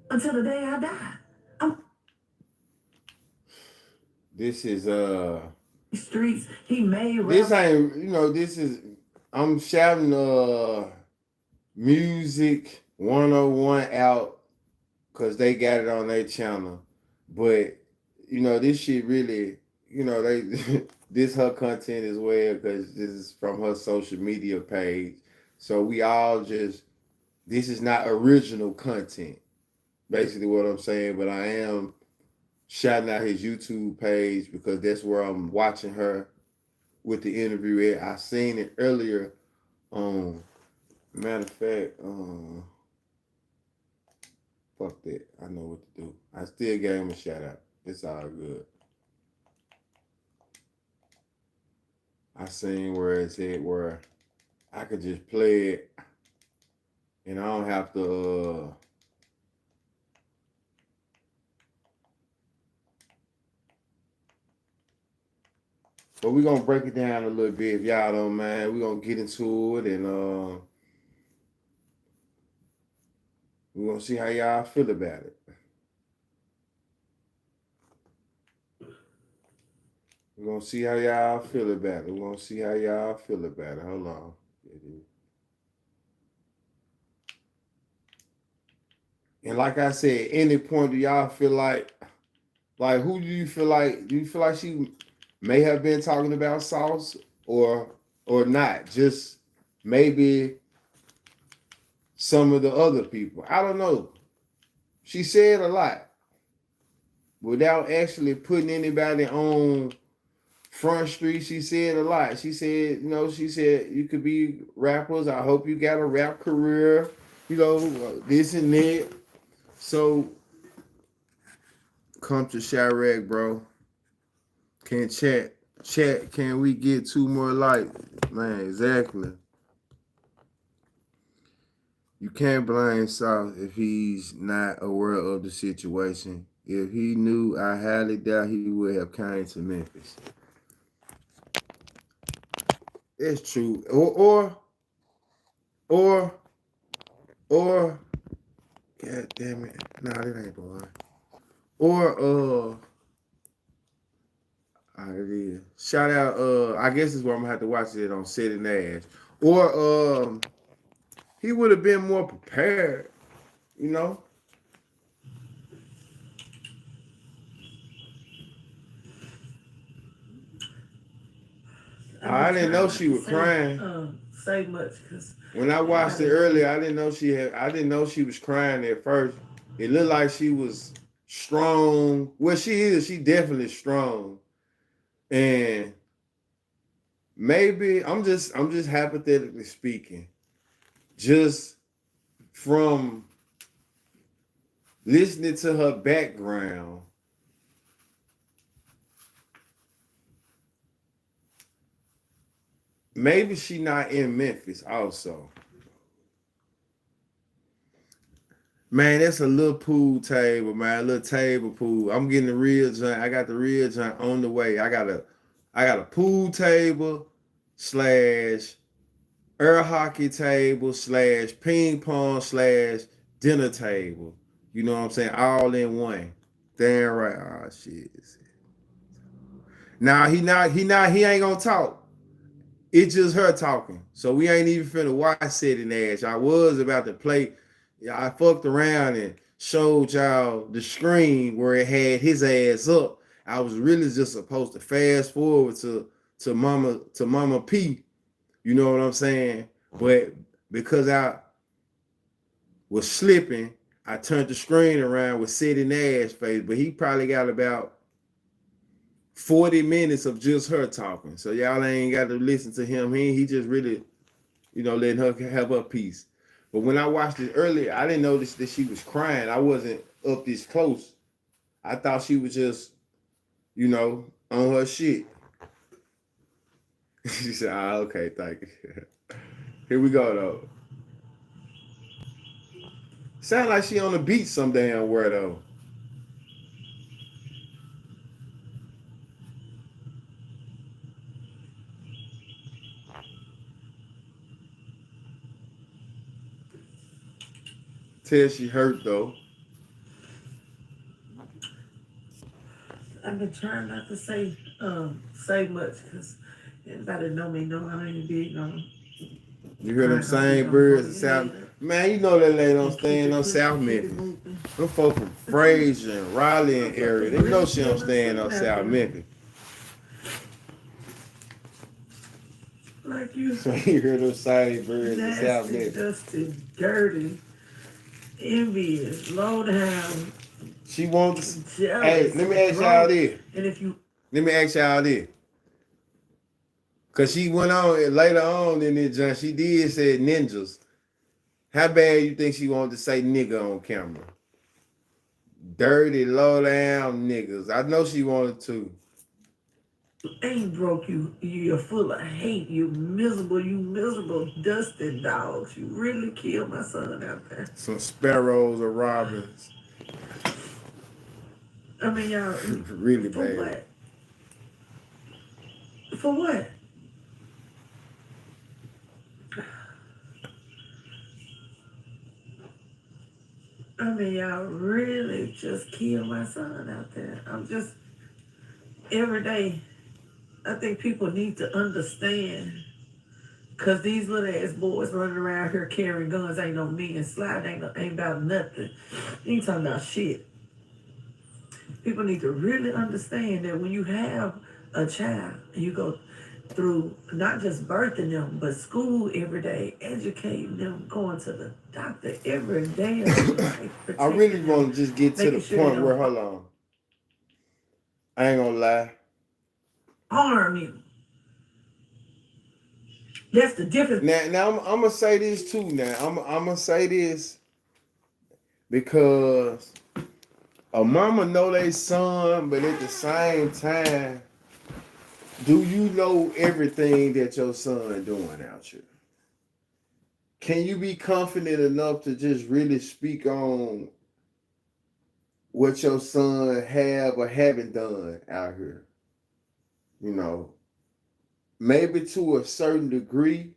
Until the day I die. This is Streets, he made this ain't this is I'm shouting music 101 out because they got it on their channel. But this shit really, they this her content as well because this is from her social media page. So we all just this is not original content, basically what I'm saying. But I am shouting out his YouTube page because that's where I'm watching her with the interview at. I seen it earlier. Matter of fact, fuck that. I know what to do. I still gave him a shout out. It's all good. I seen where it's at where I could just play it and I don't have to but we're gonna break it down a little bit if y'all don't mind. We're gonna get into it and we're gonna see how y'all feel about it. We're gonna see how y'all feel about it. We're gonna see how y'all feel about it. Hold on. And like I said, any point do y'all feel like who do you feel like? Do you feel like she may have been talking about Sauce or not? Just maybe some of the other people. I don't know. She said a lot without actually putting anybody on Front Street. She said a lot. She said, she said you could be rappers. I hope you got a rap career. This and that. So come to Chirac, bro. Can chat. Can we get 2 more likes? Man, exactly. You can't blame South if he's not aware of the situation. If he knew, I highly doubt he would have came to Memphis. That's true. Or, God damn it. Nah, that ain't the one. Or, it is. Shout out, I guess this is where I'm gonna have to watch it on Setting Ash. Or, he would have been more prepared, I didn't know she was crying. Say much because when I watched it earlier, I didn't know she was crying at first. It looked like she was strong. Well, she is. She definitely strong. And maybe I'm just hypothetically speaking, just from listening to her background. Maybe she not in Memphis also. Man, that's a little pool table, man. A little table pool. I'm getting the real joint. I got the real joint on the way. I got a pool table slash air hockey table slash ping pong slash dinner table. You know what I'm saying? All in one. Damn right. Oh shit. Now he ain't gonna talk. It's just her talking. So we ain't even finna watch sitting ass. I was about to play. Yeah, I fucked around and showed y'all the screen where it had his ass up. I was really just supposed to fast forward to Mama P. You know what I'm saying? But because I was slipping, I turned the screen around with sitting ass face. But he probably got about 40 minutes of just her talking. So y'all ain't got to listen to him. He just really, letting her have her piece. But when I watched it earlier, I didn't notice that she was crying. I wasn't up this close. I thought she was just, on her shit. She said, okay, thank you. Here we go, though. Sound like she on the beach some damn where, though. Tell she hurt, though. I've been trying not to say much because anybody know me know I ain't big on. You hear them same birds in South. Man, you know that lady don't stay in no South Memphis. Them folks from Fraser and Raleigh and area. They know she don't stay in no South Memphis. Like you. So you hear them same birds in South Memphis. Dusty, dirty, envious, low down. She wants. Jealous, Hey, let me ask y'all this. And if you. Let me ask y'all this. Cause she went on later on in it, John. She did say ninjas. How bad you think she wanted to say nigga on camera? Dirty, low down niggas. I know she wanted to. Ain't broke you. You're full of hate. You miserable, dusty dogs. You really killed my son out there. Some sparrows or robins. I mean, y'all. Really for bad. What? For what? I mean, y'all really just killed my son out there. I'm just, every day, I think people need to understand. Because these little ass boys running around here carrying guns ain't no men. Slide ain't about nothing. You ain't talking about shit. People need to really understand that when you have a child, you go through not just birthing them, but school every day, educating them, going to the doctor every day of their life. I really want to just get to the point where, hold on. I ain't gonna lie. Harm you. That's the difference. Now I'm gonna say this too. Now I'm gonna say this because a mama know they son, but at the same time, do you know everything that your son doing out here? Can you be confident enough to just really speak on what your son have or haven't done out here? Maybe to a certain degree,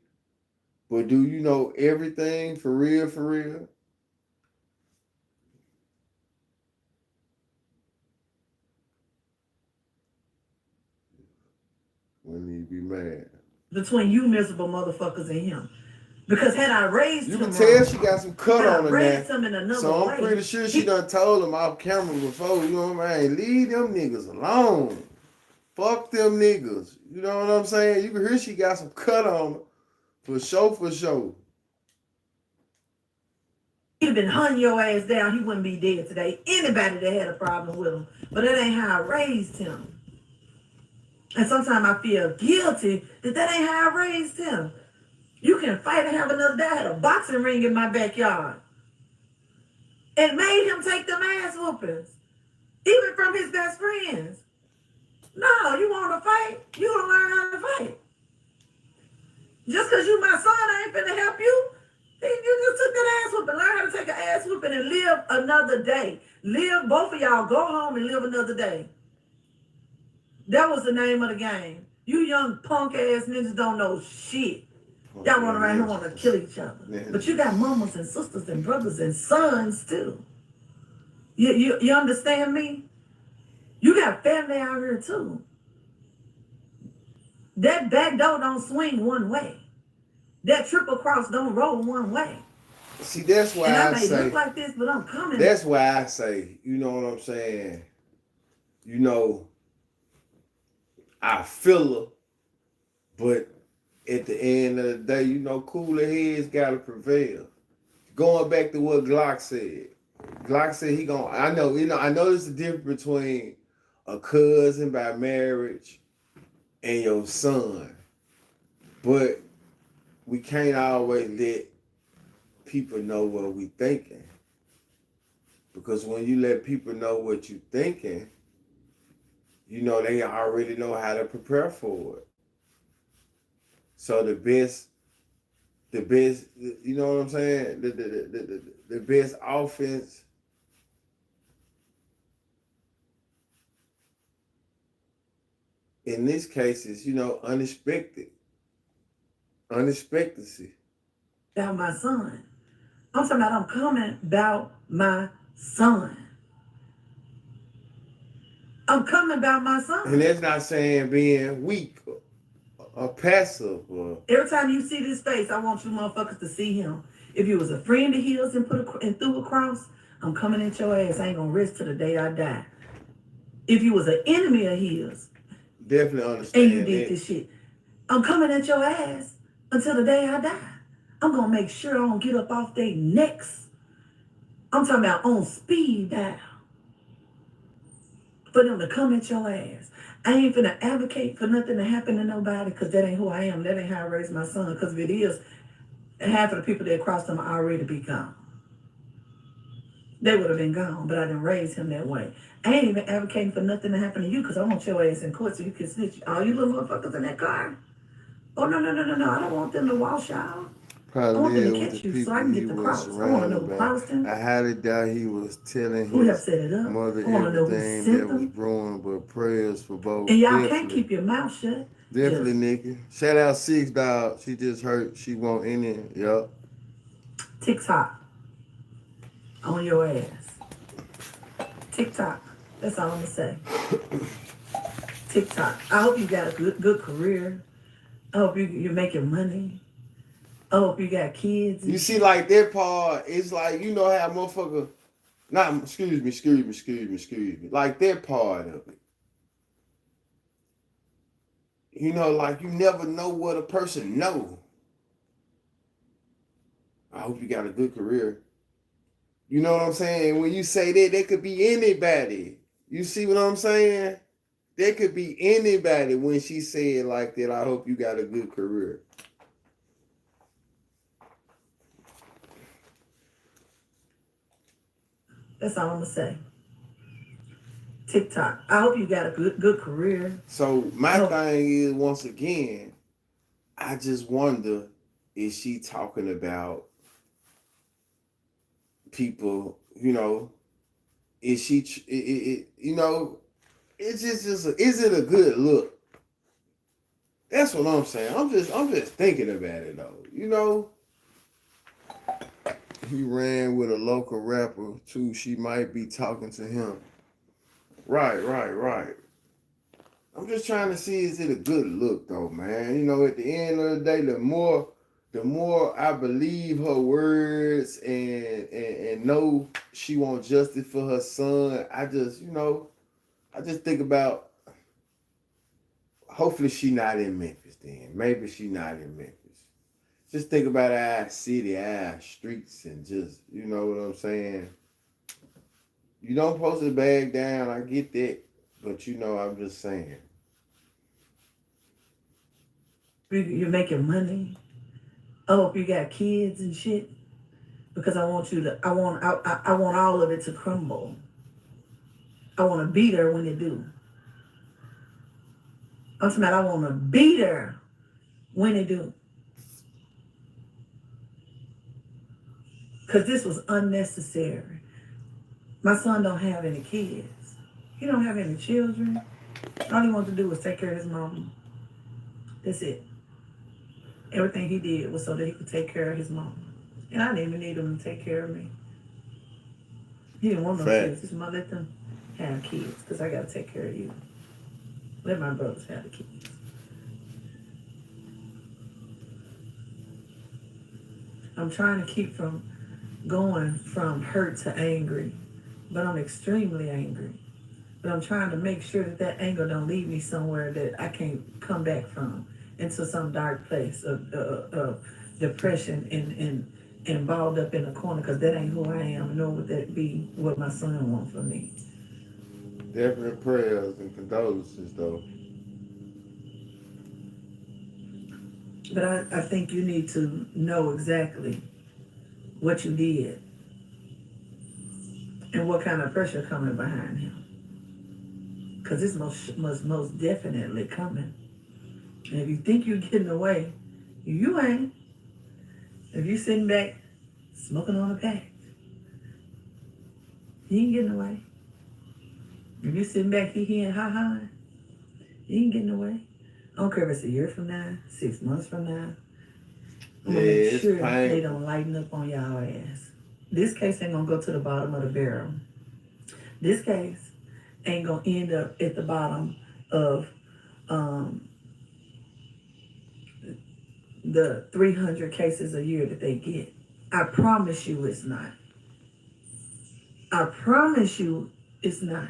but do you know everything for real, for real? When you be mad. Between you miserable motherfuckers and him. Because had I raised him, you can tell she got some cut on her now. So I'm pretty sure she done told him off camera before, you know what I mean? Leave them niggas alone. Fuck them niggas. You know what I'm saying? You can hear she got some cut on her. For sure. He'd have been hunting your ass down, he wouldn't be dead today. Anybody that had a problem with him. But that ain't how I raised him. And sometimes I feel guilty that ain't how I raised him. You can fight and have another day. I had a boxing ring in my backyard. It made him take them ass whoopings. Even from his best friends. No, you want to fight? You gonna learn how to fight. Just because you my son, I ain't finna help you. You just took that ass whooping. Learn how to take an ass whooping and live another day. Live, both of y'all, go home and live another day. That was the name of the game. You young punk ass niggas don't know shit. Y'all run around here want to kill each other. But you got mamas and sisters and brothers and sons too. You understand me? You got family out here too. That back door don't swing one way. That triple cross don't roll one way. See, that's why and I I may say. Look like this, but I'm coming. That's why I say, you know what I'm saying? You know, I feel her, but at the end of the day, you know, cooler heads gotta prevail. Going back to what Glock said. Glock said I know there's a difference between a cousin by marriage and your son. But we can't always let people know what we thinking. Because when you let people know what you thinking, you know, they already know how to prepare for it. So the best, you know what I'm saying? The best offense in this case is, you know, unexpectancy. About my son. I'm talking about I'm coming about my son. I'm coming about my son. And that's not saying being weak or passive. Every time you see this face, I want you motherfuckers to see him. If you was a friend of his and threw a cross, I'm coming at your ass. I ain't gonna rest till the day I die. If you was an enemy of his, definitely understand. And you did this shit, I'm coming at your ass until the day I die. I'm gonna make sure I don't get up off their necks. I'm talking about on speed dial. For them to come at your ass. I ain't finna advocate for nothing to happen to nobody because that ain't who I am. That ain't how I raised my son. Because if it is, half of the people that crossed him are already be gone. They would have been gone, but I didn't raise him that way. I ain't even advocating for nothing to happen to you because I want your ass in court so you can snitch. All you little motherfuckers in that car. Oh, no. I don't want them to wash out. I want them to catch you so I can get the cross. I want to know who crossed him. I had it down. He was telling who his set it up. mother everything that was brewing, but prayers for both. And y'all can't keep your mouth shut. Definitely, Nikki. Shout out 6 Dog. She just hurt. She won't in it. Yup. TikTok. On your ass. TikTok. That's all I'm gonna say. TikTok. I hope you got a good career. I hope you're making money. I hope you got kids. You see, like that part, it's like, you know how motherfucker, excuse me. Like that part of it. You know, like you never know what a person know. I hope you got a good career. You know what I'm saying? When you say that could be anybody. You see what I'm saying? That could be anybody when she said like that, I hope you got a good career. That's all I'm gonna say. TikTok. I hope you got a good career. So my thing is, once again, I just wonder, is she talking about people, you know, is she, you know, it's just is it a good look? That's what I'm saying. I'm just thinking about it though, you know. He ran with a local rapper too. She might be talking to him. Right. I'm just trying to see, is it a good look though, man? You know, at the end of the day, the more I believe her words and know she wants justice for her son, I just think about, hopefully she not in Memphis then. Maybe she not in Memphis. Just think about our city, our streets, and just, you know what I'm saying? You don't supposed to bag down, I get that. But you know, I'm just saying. You're making money. I hope you got kids and shit. Because I want all of it to crumble. I want to be there when it do. I'm saying I want to be there when it do. Because this was unnecessary. My son don't have any kids. He don't have any children. All he wanted to do was take care of his mom. That's it. Everything he did was so that he could take care of his mom. And I didn't even need him to take care of me. He didn't want no kids. His mother let them have kids because I got to take care of you. Let my brothers have the kids. I'm trying to keep from going from hurt to angry, but I'm extremely angry. But I'm trying to make sure that that anger don't lead me somewhere that I can't come back from, into some dark place of depression and balled up in a corner, because that ain't who I am, nor would that be what my son wants for me. Definite prayers and condolences, though. But I think you need to know exactly what you did and what kind of pressure coming behind him. Because it's most definitely coming. And if you think you're getting away, you ain't. If you sitting back smoking on a pack, you ain't getting away. If you sitting back hee-heeing, ha-ha, you ain't getting away. I don't care if it's a year from now, 6 months from now. I'm gonna make sure they don't lighten up on y'all ass. This case ain't gonna go to the bottom of the barrel. This case ain't gonna end up at the bottom of the 300 cases a year that they get. I promise you it's not. I promise you it's not.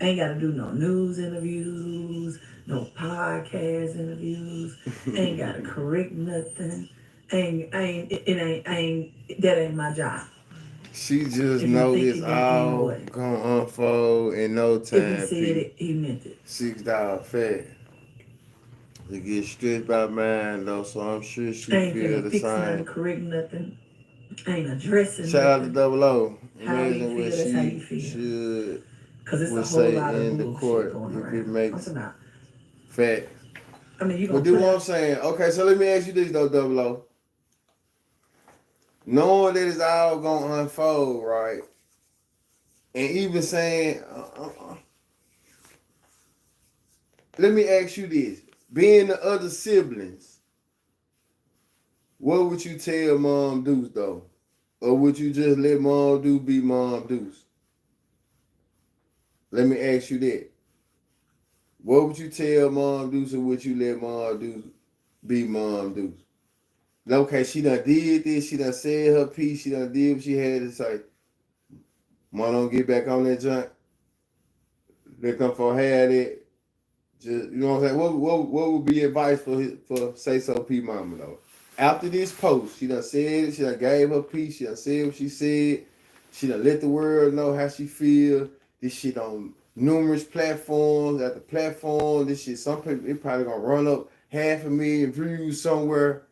I ain't got to do no news interviews, no podcast interviews. Ain't got to correct nothing. That ain't my job. She just know it's all gonna unfold in no time. If he said it, he meant it. $6 fat. To get stressed by mine though, so I'm sure she feel the fix same. Nothing, correct nothing. Ain't addressing Shout out to nothing. Double O. How you feel, that's how you feel. Should because it's a whole lot of in the bullshit court going if around. it makes Not. facts. I mean, you gonna. But do what I'm saying. Okay, so let me ask you this though, Double O. Knowing that it's all gonna unfold, right? And even saying, let me ask you this: being the other siblings, what would you tell Mom Deuce though? Or would you just let Mom Deuce be Mom Deuce? Let me ask you that. What would you tell Mom Deuce, or would you let Mom Deuce be Mom Deuce? Okay, she done did this, she done said her piece, she done did what she had to say. Mom don't get back on that junk. Let them for had it. Just, you know what I'm saying? What would be advice for Say So P Mama though? After this post, she done said it, she done gave her piece, she done said what she said, she done let the world know how she feel. This shit on numerous platforms, at the platform, this shit, some people, it probably gonna run up 500,000 views somewhere.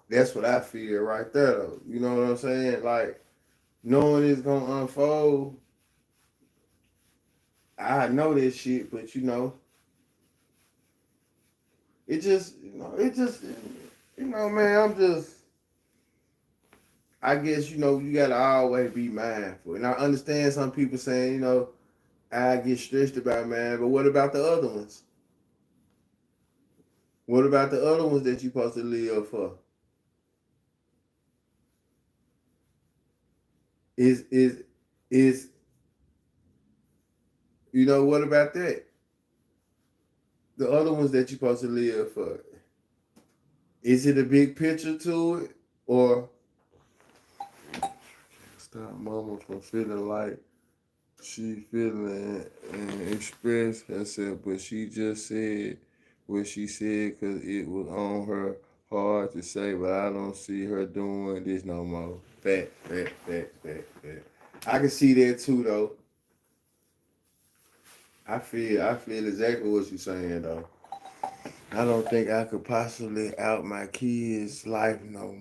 That's what I feel right there though. You know what I'm saying? Like, knowing it's gonna unfold, I know this shit, but you know, man, I guess, you gotta always be mindful. And I understand some people saying, I get stressed about, man, but what about the other ones? What about the other ones that you supposed to live for? What about that? The other ones that you supposed to live for. Is it a big picture to it? Or stop mama from feeling like she feeling and express herself, but she just said what she said because it was on her hard to say, but I don't see her doing this no more. Fact. I can see that too though. I feel exactly what you're saying though. I don't think I could possibly out my kids' life no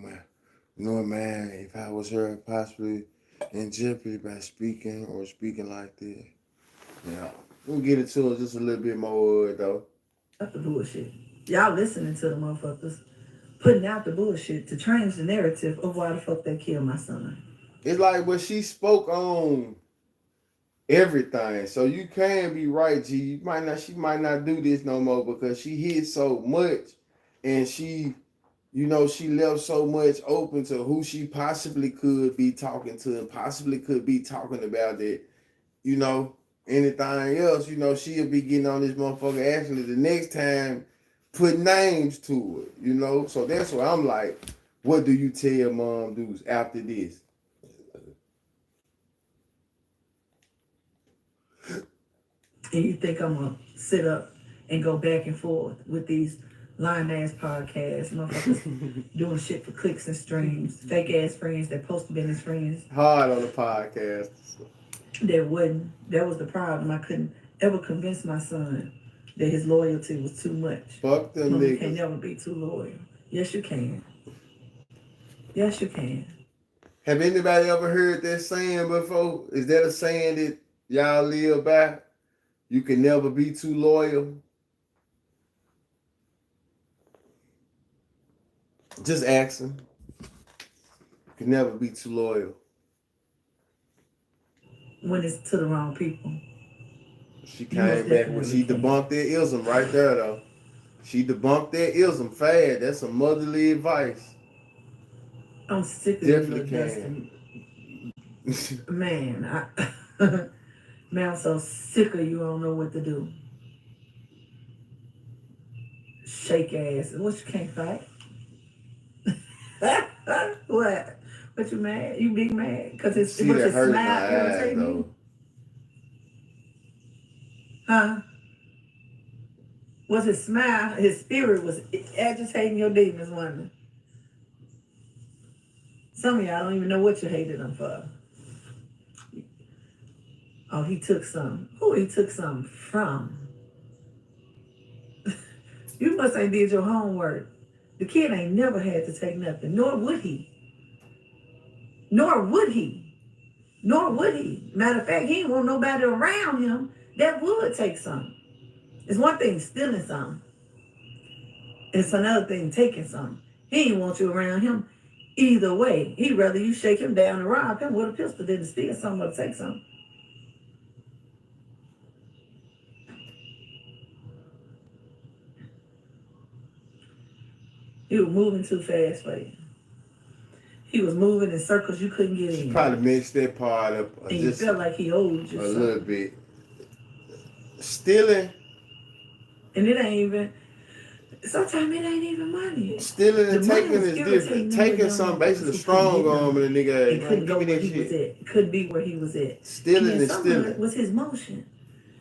man, if I was her possibly in jeopardy by speaking like this. Yeah. We'll get into it just a little bit more though. That's the bullshit. Y'all listening to the motherfuckers, putting out the bullshit to change the narrative of why the fuck they killed my son. It's like when she spoke on everything. So you can be right, G. She might not do this no more because she hid so much and she left so much open to who she possibly could be talking to and possibly could be talking about that, anything else, she'll be getting on this motherfucker actually the next time put names to it, So that's why I'm like, what do you tell mom dudes after this? And you think I'm gonna sit up and go back and forth with these lying ass podcasts, motherfuckers doing shit for clicks and streams, fake ass friends that supposed to be his friends. Hard on the podcast. That was the problem. I couldn't ever convince my son that his loyalty was too much. Fuck them niggas. You can never be too loyal. Yes, you can. Yes, you can. Have anybody ever heard that saying before? Is that a saying that y'all live by? You can never be too loyal. Just asking. You can never be too loyal. When it's to the wrong people. She came back when she debunked that ism right there, though. She debunked that ism fast. That's some motherly advice. I'm sick of Definitely can. Man, man, I'm so sick of you. I don't know what to do. Shake ass. What, you can't fight? What? What, you mad? You big mad? Because it's hurt smile my irritating eyes, you? Huh? Was his smile, his spirit was agitating your demons, wasn't it? Some of y'all don't even know what you hated him for. Oh, he took some. Who he took some from? You must ain't did your homework. The kid ain't never had to take nothing, nor would he. Nor would he. Nor would he. Matter of fact, he ain't want nobody around him that would take some. It's one thing stealing some. It's another thing taking some. He ain't want you around him either way. He'd rather you shake him down and rob him with a pistol than to steal something or take something. He was moving too fast for you. He was moving in circles you couldn't get in. Probably mixed that part up. And you felt like he owed you a something. little bit. Stealing. And it ain't even, sometimes it ain't even money. Stealing and taking is different. Taking something basically strong arm and a nigga. It couldn't go where he was at. Couldn't be where he was at. Stealing and stealing. Was his motion.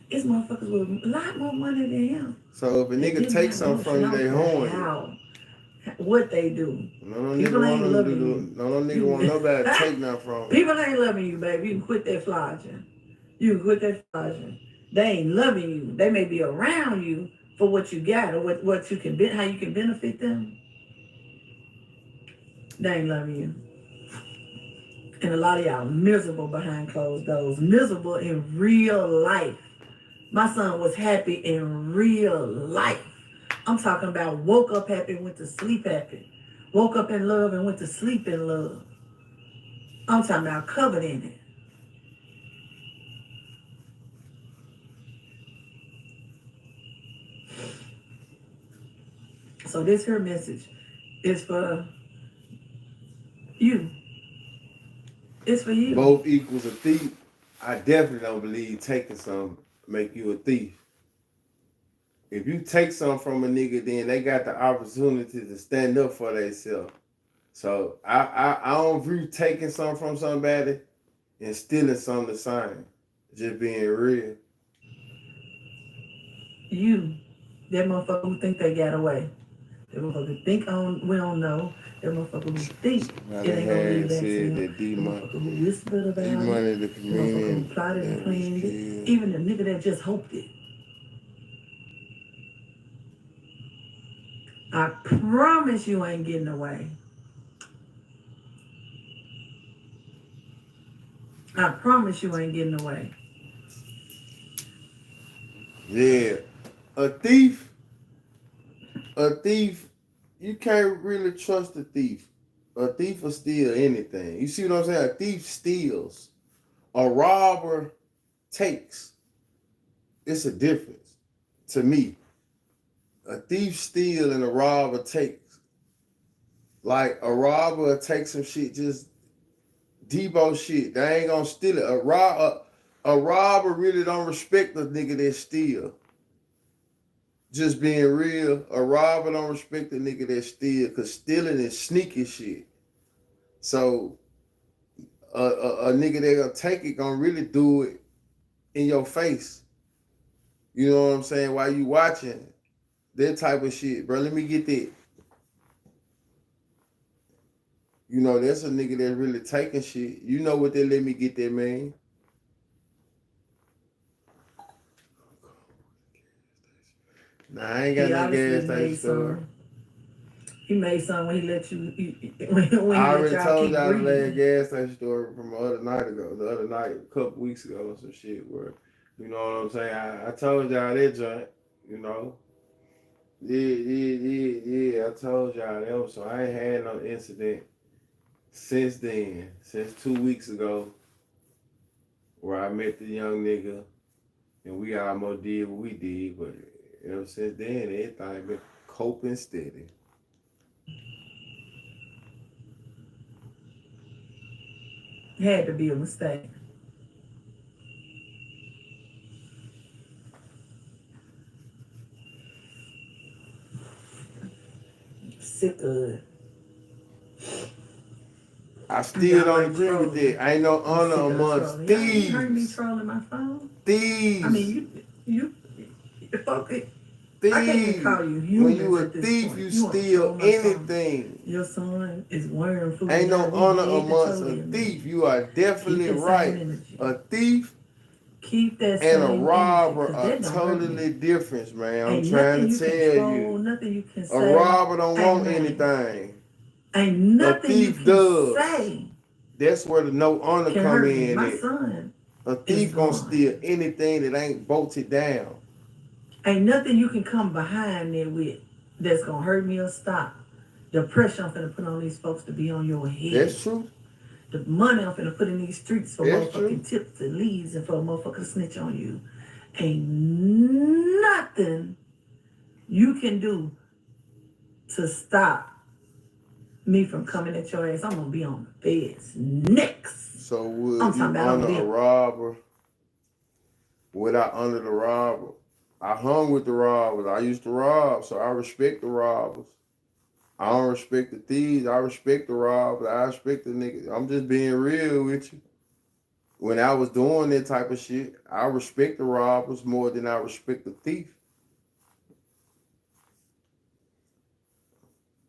His motherfuckers with a lot more money than him. So if a nigga takes something from you, they horny. How? What they do. No nigga want nobody to take nothing from him. People ain't loving you, baby. You can quit that flogging. They ain't loving you. They may be around you for what you got or what you can how you can benefit them. They ain't loving you. And a lot of y'all miserable behind closed doors. Miserable in real life. My son was happy in real life. I'm talking about woke up happy, went to sleep happy. Woke up in love and went to sleep in love. I'm talking about covered in it. So this here message is for you. It's for you. Both equals a thief. I definitely don't believe taking some make you a thief. If you take something from a nigga, then they got the opportunity to stand up for themselves. So I don't view taking something from somebody and stealing something the same. Just being real. You, that motherfucker who think they got away. That motherfucker think we don't know. That motherfucker who think it ain't gonna lead back to him. That motherfucker who whispered about it. The motherfucker who plotted and planned it. Even the nigga that just hoped it. I promise you ain't getting away. I promise you ain't getting away. Yeah. A thief you can't really trust a thief. A thief will steal anything. You see what I'm saying? A thief steals. A robber takes. It's a difference to me. A thief steals and a robber takes. Like a robber will take some shit, just Debo shit. They ain't gonna steal it. A robber really don't respect the nigga that steal. Just being real, a robber don't respect the nigga that steal, cause stealing is sneaky shit. So a nigga that gonna take it gonna really do it in your face. You know what I'm saying? While you watching that type of shit, bro. Let me get that. You know, that's a nigga that's really taking shit. You know what they let me get that, man. Nah, I ain't got no gas station store. He made some when he let you. I already told y'all the last gas station story from the other night, a couple weeks ago, or some shit where, you know what I'm saying? I told y'all that joint, you know. Yeah. I told y'all that. So I ain't had no incident since then, since 2 weeks ago, where I met the young nigga and we almost did what we did, but ever since then, everything been coping steady. Had to be a mistake. Sick of it. I still don't agree with that. Ain't no honor amongst thieves. You heard me trolling my phone? Thieves. I mean, you fuck it. Thieves. I can't even call you human. When you a thief, you steal anything. Your son is wearing food. Ain't no honor amongst a thief. You are definitely right. A thief keep that and a robber are totally different, man. I'm trying to tell you. Nothing you can say. A robber don't want anything. Ain't nothing a thief you can does. say. That's where the no honor come in. My son. A thief gonna steal anything that ain't bolted down. Ain't nothing you can come behind there with that's gonna hurt me or stop the pressure I'm finna put on these folks to be on your head. That's true. The money I'm finna put in these streets for motherfucking tips and leads and for a motherfucker to snitch on you. Ain't nothing you can do to stop me from coming at your ass. I'm gonna be on the feds next. So would you honor a robber without honor the robber? I hung with the robbers. I used to rob, so I respect the robbers. I don't respect the thieves. I respect the robbers. I respect the niggas. I'm just being real with you. When I was doing that type of shit, I respect the robbers more than I respect the thief.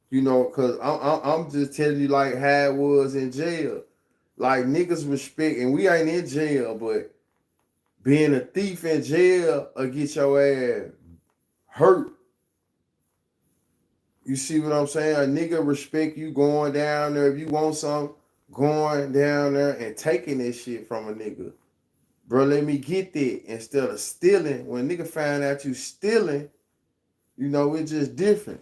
You know, because I'm just telling you like how it was in jail. Like niggas respect, and we ain't in jail, but being a thief in jail will get your ass hurt. You see what I'm saying? A nigga respect you going down there. If you want something, going down there and taking this shit from a nigga. Bro, let me get that instead of stealing. When a nigga find out you stealing, you know, it's just different.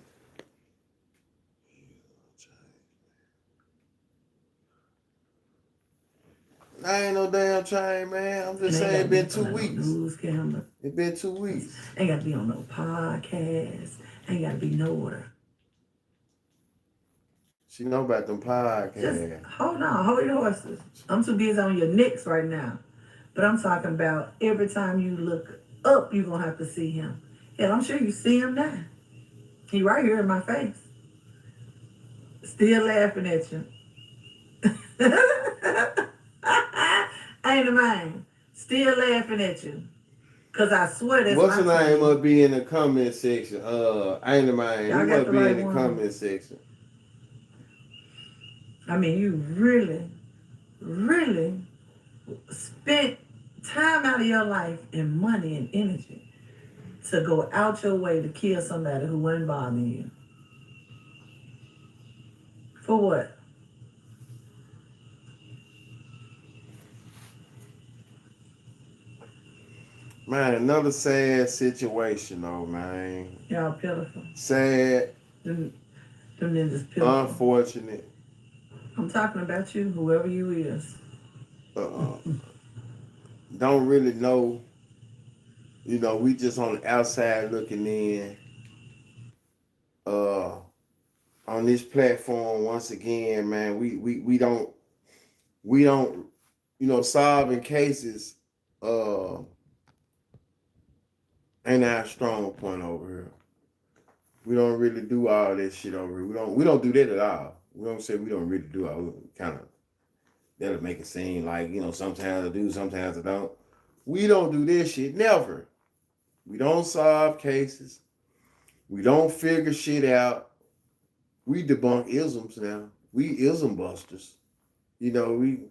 I ain't no damn chain, man. I'm just saying it been 2 weeks. It been 2 weeks. Ain't got to be on no podcast. Ain't got to be nowhere. She know about them podcasts. Just hold on, hold your horses. I'm too busy on your necks right now. But I'm talking about every time you look up, you're going to have to see him. Hell, I'm sure you see him now. He right here in my face. Still laughing at you. Ain't a man. Still laughing at you. Because I swear that's what's her name must be in the comment section? Ain't a man. You must be in the comment section. I mean, you really, really spent time out of your life and money and energy to go out your way to kill somebody who wasn't bothering you. For what? Man, another sad situation though, man. Y'all pitiful. Sad. Them niggas pitiful. Unfortunate. I'm talking about you, whoever you is. Don't really know. You know, we just on the outside looking in. On this platform once again, man, we don't solving cases ain't our strong point over here. We don't really do all that shit over here. We don't do that at all. We don't say we don't really do all kind of that'll make it seem like, sometimes I do, sometimes I don't. We don't do this shit. Never. We don't solve cases. We don't figure shit out. We debunk isms now. We ism busters. You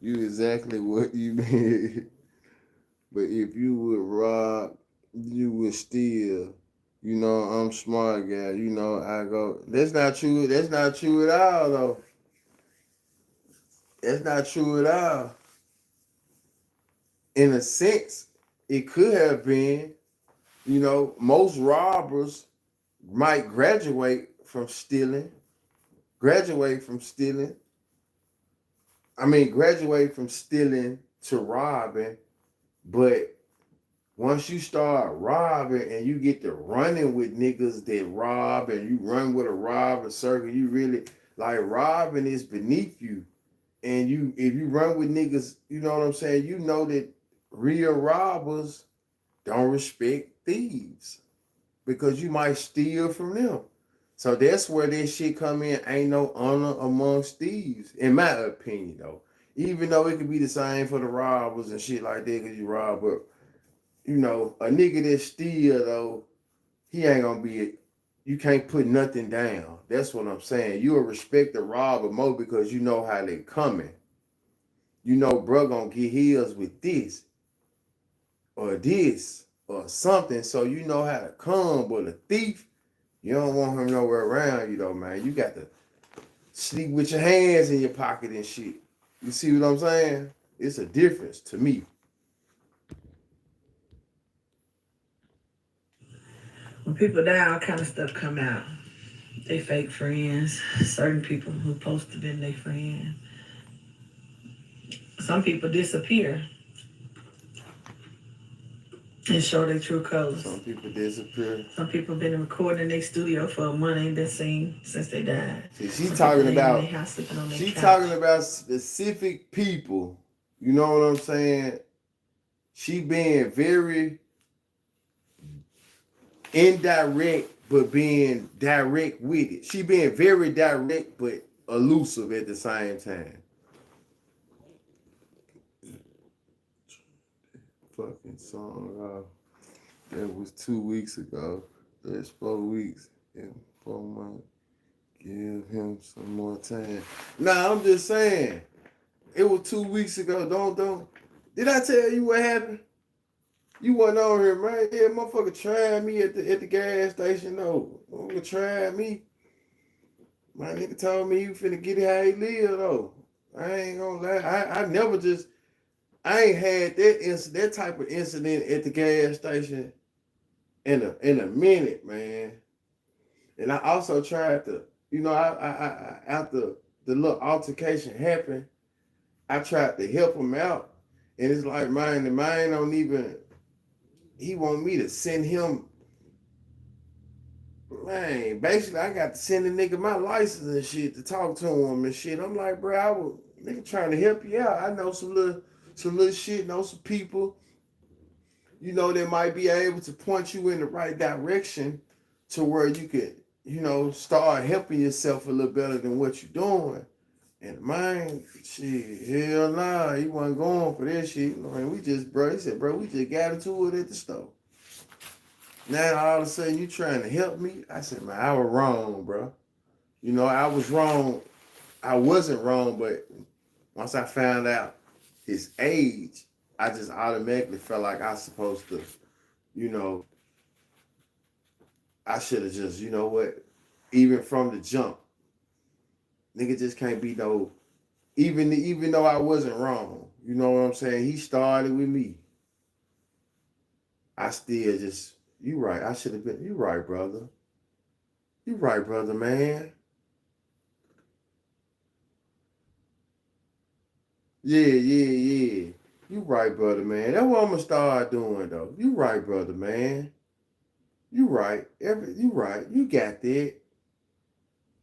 exactly what you mean. But if you would rob, you would steal. I'm smart guy. I go. That's not true. That's not true at all, though. That's not true at all. In a sense, it could have been. Most robbers might graduate from stealing. Graduate from stealing to robbing, but once you start robbing and you get to running with niggas that rob and you run with a robber circle, you really like robbing is beneath you. And if you run with niggas, you know what I'm saying? You know that real robbers don't respect thieves because you might steal from them. So that's where this shit come in. Ain't no honor amongst thieves, in my opinion, though. Even though it could be the same for the robbers and shit like that, because you rob, but a nigga that steal though, he ain't gonna be. You can't put nothing down. That's what I'm saying. You'll respect the robber more because you know how they coming. Bro gonna get his with this or something, so you know how to come. But a thief, you don't want him nowhere around you though, man. You got to sleep with your hands in your pocket and shit. You see what I'm saying? It's a difference to me. When people die, all kind of stuff come out. They fake friends. Certain people who supposed to be their friend. Some people disappear and show their true colors. Some people disappear. Some people been recording in their studio for a month, ain't been seen since they died. See, she talking about specific people. You know what I'm saying? She being very indirect, but being direct with it. She being very direct, but elusive at the same time. Fucking song. That was 2 weeks ago. That's 4 weeks and 4 months. Give him some more time. Nah, I'm just saying. It was 2 weeks ago. Don't. Did I tell you what happened? You wasn't on here, man. Yeah, motherfucker tried me at the gas station. No, motherfucker tried me. My nigga told me you finna get it how he live though. I ain't gonna lie. I ain't had that type of incident at the gas station in a minute, man. And I also tried to, I after the little altercation happened, I tried to help him out. And it's like mine don't even, he want me to send him, man, basically I got to send the nigga my license and shit to talk to him and shit. I'm like, bro, I was nigga trying to help you out. I know some little shit, know some people, that might be able to point you in the right direction to where you could, start helping yourself a little better than what you're doing. And mine, shit, hell nah, he wasn't going for that shit. Man, he said, bro, we just got into it at the store. Now all of a sudden you trying to help me? I said, man, I was wrong, bro. I was wrong. I wasn't wrong, but once I found out his age, I just automatically felt like I was supposed to, I should have just, even from the jump, nigga just can't be no, even though I wasn't wrong, you know what I'm saying? He started with me. I still just, you right, I should have been, you right, brother. You right, brother, man. Yeah. You right, brother, man. That's what I'm gonna start doing, though. You right, brother, man. You right. You right. You got that.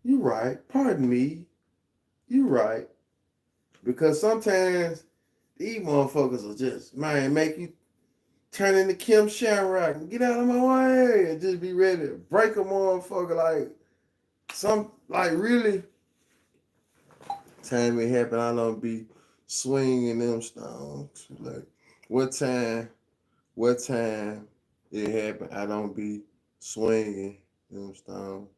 You right. Pardon me. You right. Because sometimes these motherfuckers will just, man, make you turn into Kim Shamrock and get out of my way and just be ready to break a motherfucker like really. Time it happen, I don't be swinging them stones. Like, what time it happen, I don't be swinging them stones.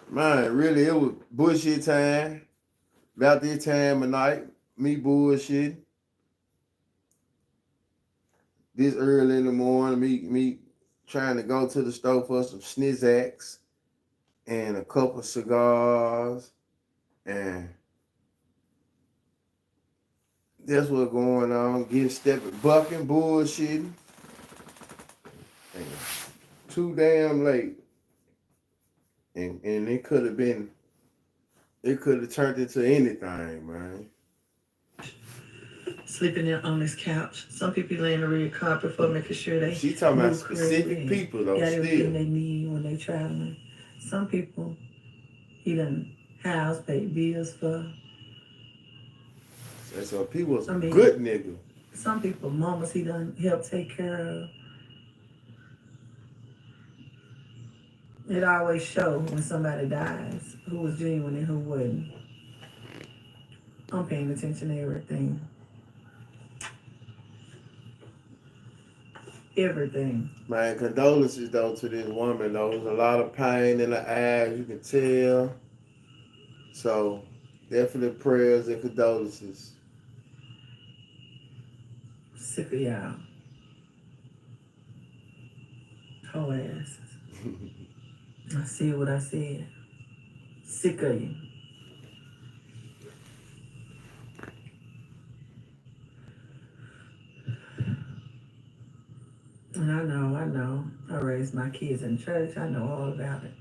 Man, really, it was bullshit time. About this time of night, me bullshit. This early in the morning, me trying to go to the store for some snizzaks and a couple cigars, and that's what's going on. Getting stepping, bucking, bullshitting, and too damn late. And it could have turned into anything, man. Sleeping there on this couch. Some people lay in the red carpet for making sure they She talking about move specific correctly, people though. got everything Still, they need when they traveling. Some people he done house paid bills for. and so people was I mean, good nigga. some people mamas he done help take care of. It always show when somebody dies who was genuine and who wasn't. I'm paying attention to everything. Everything. Man, condolences though to this woman though. There's a lot of pain in her eyes, you can tell. So definitely prayers and condolences. Sick of y'all. Whole asses. I see what I said. Sick of you. And I know. I raised my kids in church. I know all about it.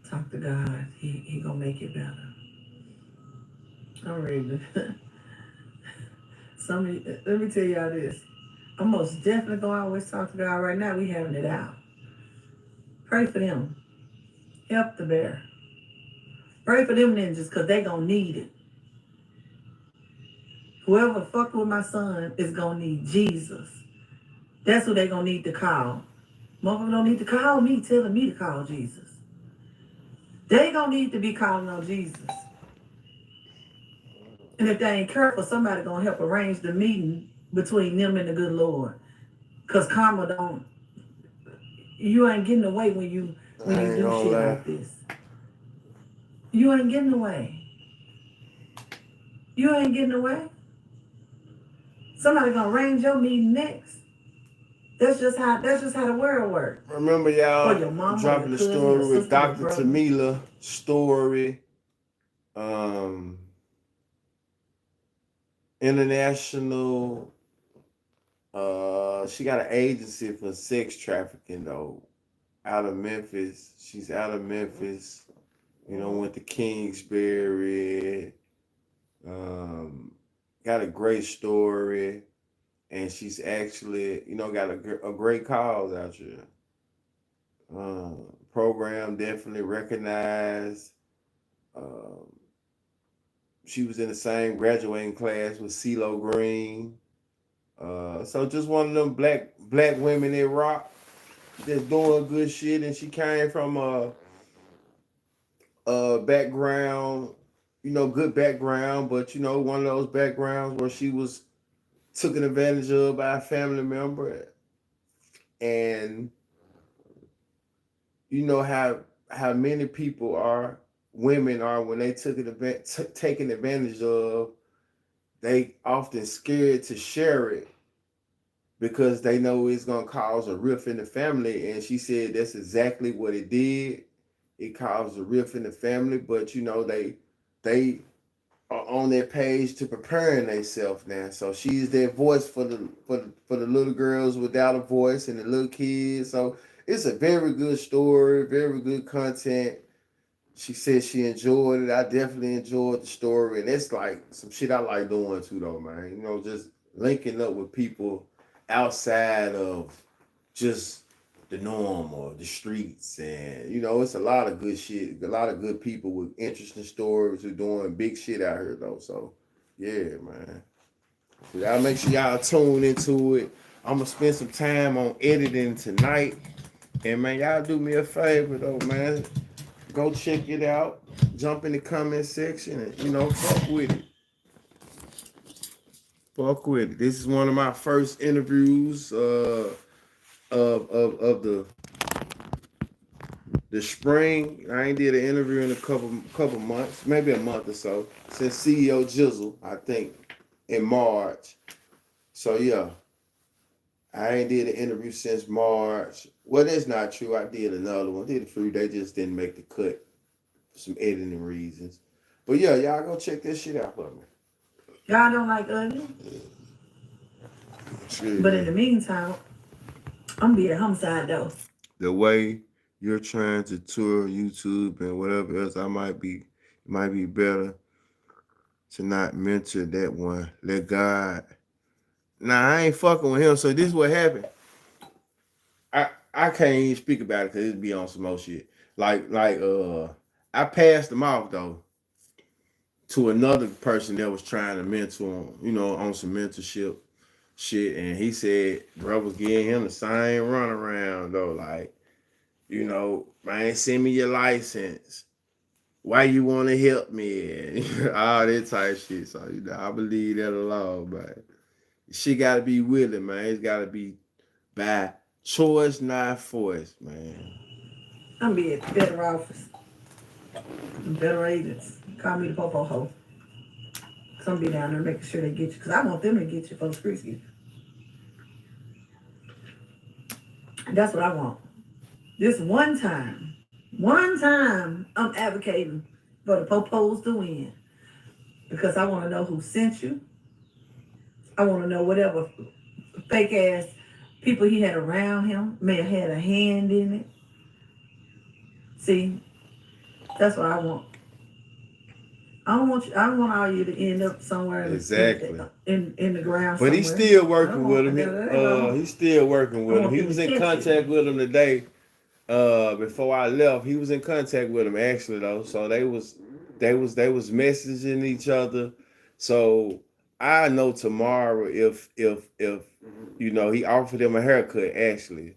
Talk to God. He gonna make it better. I'm ready to. Let me tell y'all this. I'm most definitely gonna always talk to God right now. We having it out. Pray for them. Help the bear. Pray for them ninjas because they gonna need it. Whoever fuck with my son is gonna need Jesus. That's who they gonna need to call. Motherfucker don't need to call me telling me to call Jesus. They gonna need to be calling on Jesus. And if they ain't careful, somebody gonna help arrange the meeting between them and the good Lord. Cause karma don't. You ain't getting away when you do shit like this. You ain't getting away. You ain't getting away. Somebody gonna arrange your meeting next. That's just how the world works. Remember y'all For your mama, dropping your the cousin, story your with sister, your Dr. brother. Tamila story. International. She got an agency for sex trafficking though, out of Memphis. She's out of Memphis. Went to Kingsbury. Got a great story, and she's actually, got a great cause out here. Program definitely recognized. She was in the same graduating class with CeeLo Green. So just one of them black women that rock, that's doing good shit, and she came from a background, good background, but one of those backgrounds where she was taken advantage of by a family member, and you know how many women are when they taken advantage of, they often scared to share it because they know it's gonna cause a rift in the family. And she said that's exactly what it did. It caused a rift in the family, but they are on their page to preparing themselves now. So she's their voice for the little girls without a voice and the little kids. So it's a very good story, very good content. She said she enjoyed it. I definitely enjoyed the story, and it's like some shit I like doing too, though, man. You know, just linking up with people outside of just the norm or the streets, and you know, it's a lot of good shit. A lot of good people with interesting stories who doing big shit out here, though. So, yeah, man. So y'all make sure y'all tune into it. I'm gonna spend some time on editing tonight, and man, y'all do me a favor though, man. Go check it out. Jump in the comment section and fuck with it. Fuck with it. This is one of my first interviews of the spring. I ain't did an interview in a couple months, maybe a month or so, since CEO Jizzle, I think, in March. So yeah. I ain't did an interview since March. Well, that's not true. I did another one. Did a few. They just didn't make the cut for some editing reasons. But yeah, y'all go check this shit out for me. Y'all don't like ugly? Shit. But in the meantime, I'm gonna be at homicide though. The way you're trying to tour YouTube and whatever else, it might be better to not mentor that one. Let God. Nah, I ain't fucking with him. So this is what happened. I can't even speak about it because it'd be on some more shit. I passed them off though to another person that was trying to mentor him, on some mentorship shit, and he said bro was getting him the same runaround though, like, man, send me your license. Why you want to help me? All that type shit. So I believe that alone, but she got to be willing, man. It's got to be by choice, not force, man. I'm gonna be at the federal office. Federal agents. Call me the popo hoe. Cause I'm gonna be down there making sure they get you. Cause I want them to get you for the streets. That's what I want. This one time, I'm advocating for the popos to win. Because I want to know who sent you. I want to know whatever fake ass people he had around him may have had a hand in it. See, that's what I want. I don't want all you to end up somewhere Exactly. in the ground. But somewhere. he's still working with him. He's still working with him. He was in contact with him today. Before I left, he was in contact with him actually though. So they was messaging each other. So I know tomorrow if he offered him a haircut actually,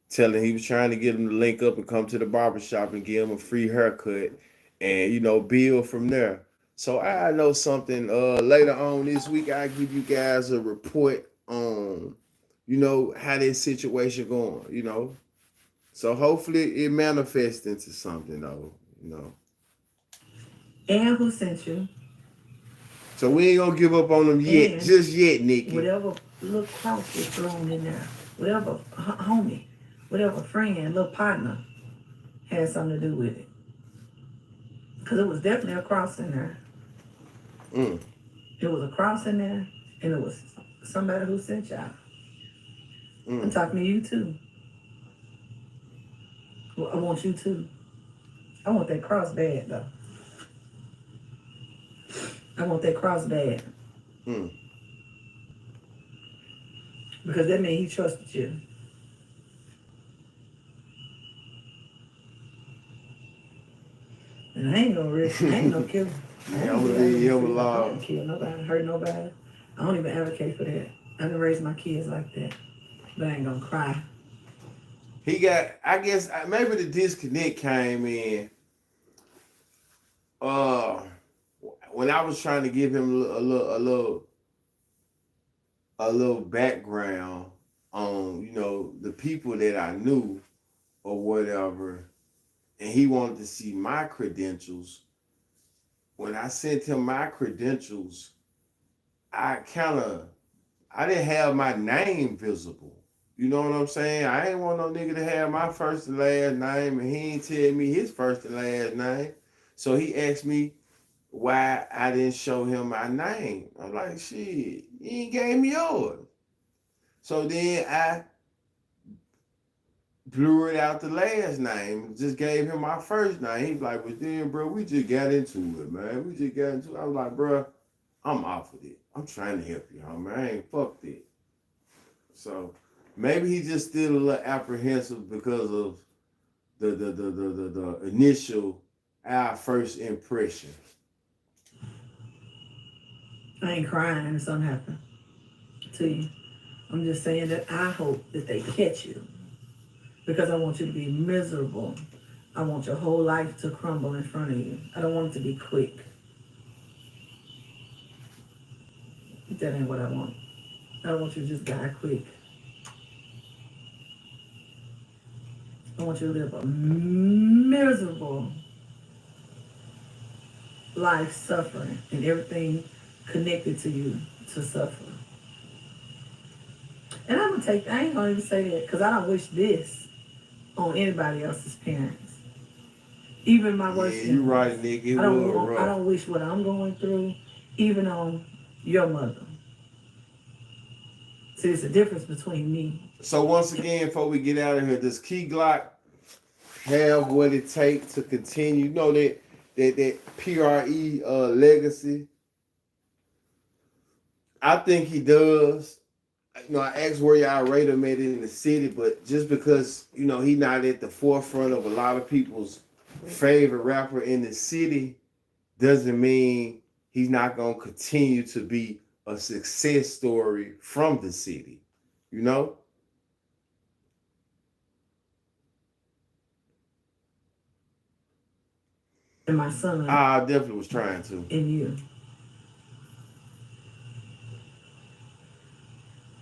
telling he was trying to get him to link up and come to the barbershop and give him a free haircut and build from there. So I know something later on this week. I give you guys a report on how this situation going. So hopefully it manifests into something though. And who sent you? So we ain't gonna give up on them yet, just yet, Nikki. Whatever little cross was thrown in there, whatever homie, whatever friend, little partner had something to do with it. Because it was definitely a cross in there. It was a cross in there, and it was somebody who sent y'all. I'm talking to you too. Well, I want you too. I want that cross bad though. I want that cross bad. Because that means he trusted you. And I ain't gonna risk. I ain't gonna kill him. I don't kill nobody, hurt nobody. I don't even advocate for that. I didn't raise my kids like that. But I ain't gonna cry. I guess maybe the disconnect came in when I was trying to give him a little background on the people that I knew or whatever, and he wanted to see my credentials. When I sent him my credentials, I didn't have my name visible. You know what I'm saying? I ain't want no nigga to have my first and last name, and he ain't tell me his first and last name. So he asked me why I didn't show him my name. I'm like, shit, he ain't gave me yours. So then I blurred out the last name, just gave him my first name. He's like, but then, bro, we just got into it, man. We just got into it. I was like, bro, I'm off of it. I'm trying to help you, homie. I ain't fucked it. So maybe he just still a little apprehensive because of the initial, our first impression. I ain't crying if something happened to you. I'm just saying that I hope that they catch you because I want you to be miserable. I want your whole life to crumble in front of you. I don't want it to be quick. That ain't what I want. I don't want you to just die quick. I want you to live a miserable life suffering and everything connected to you to suffer. And I ain't gonna even say that because I don't wish this on anybody else's parents. Even my worst enemies. You right, Nick. I don't wish what I'm going through, even on your mother. See, there's a difference between me. So once again, before we get out of here, does Key Glock have what it takes to continue? You know that PRE legacy? I think he does. You know, I asked where y'all rate him at in the city, but just because, you know, he not at the forefront of a lot of people's favorite rapper in the city doesn't mean he's not going to continue to be a success story from the city, you know? And my son. I definitely was trying to. And you.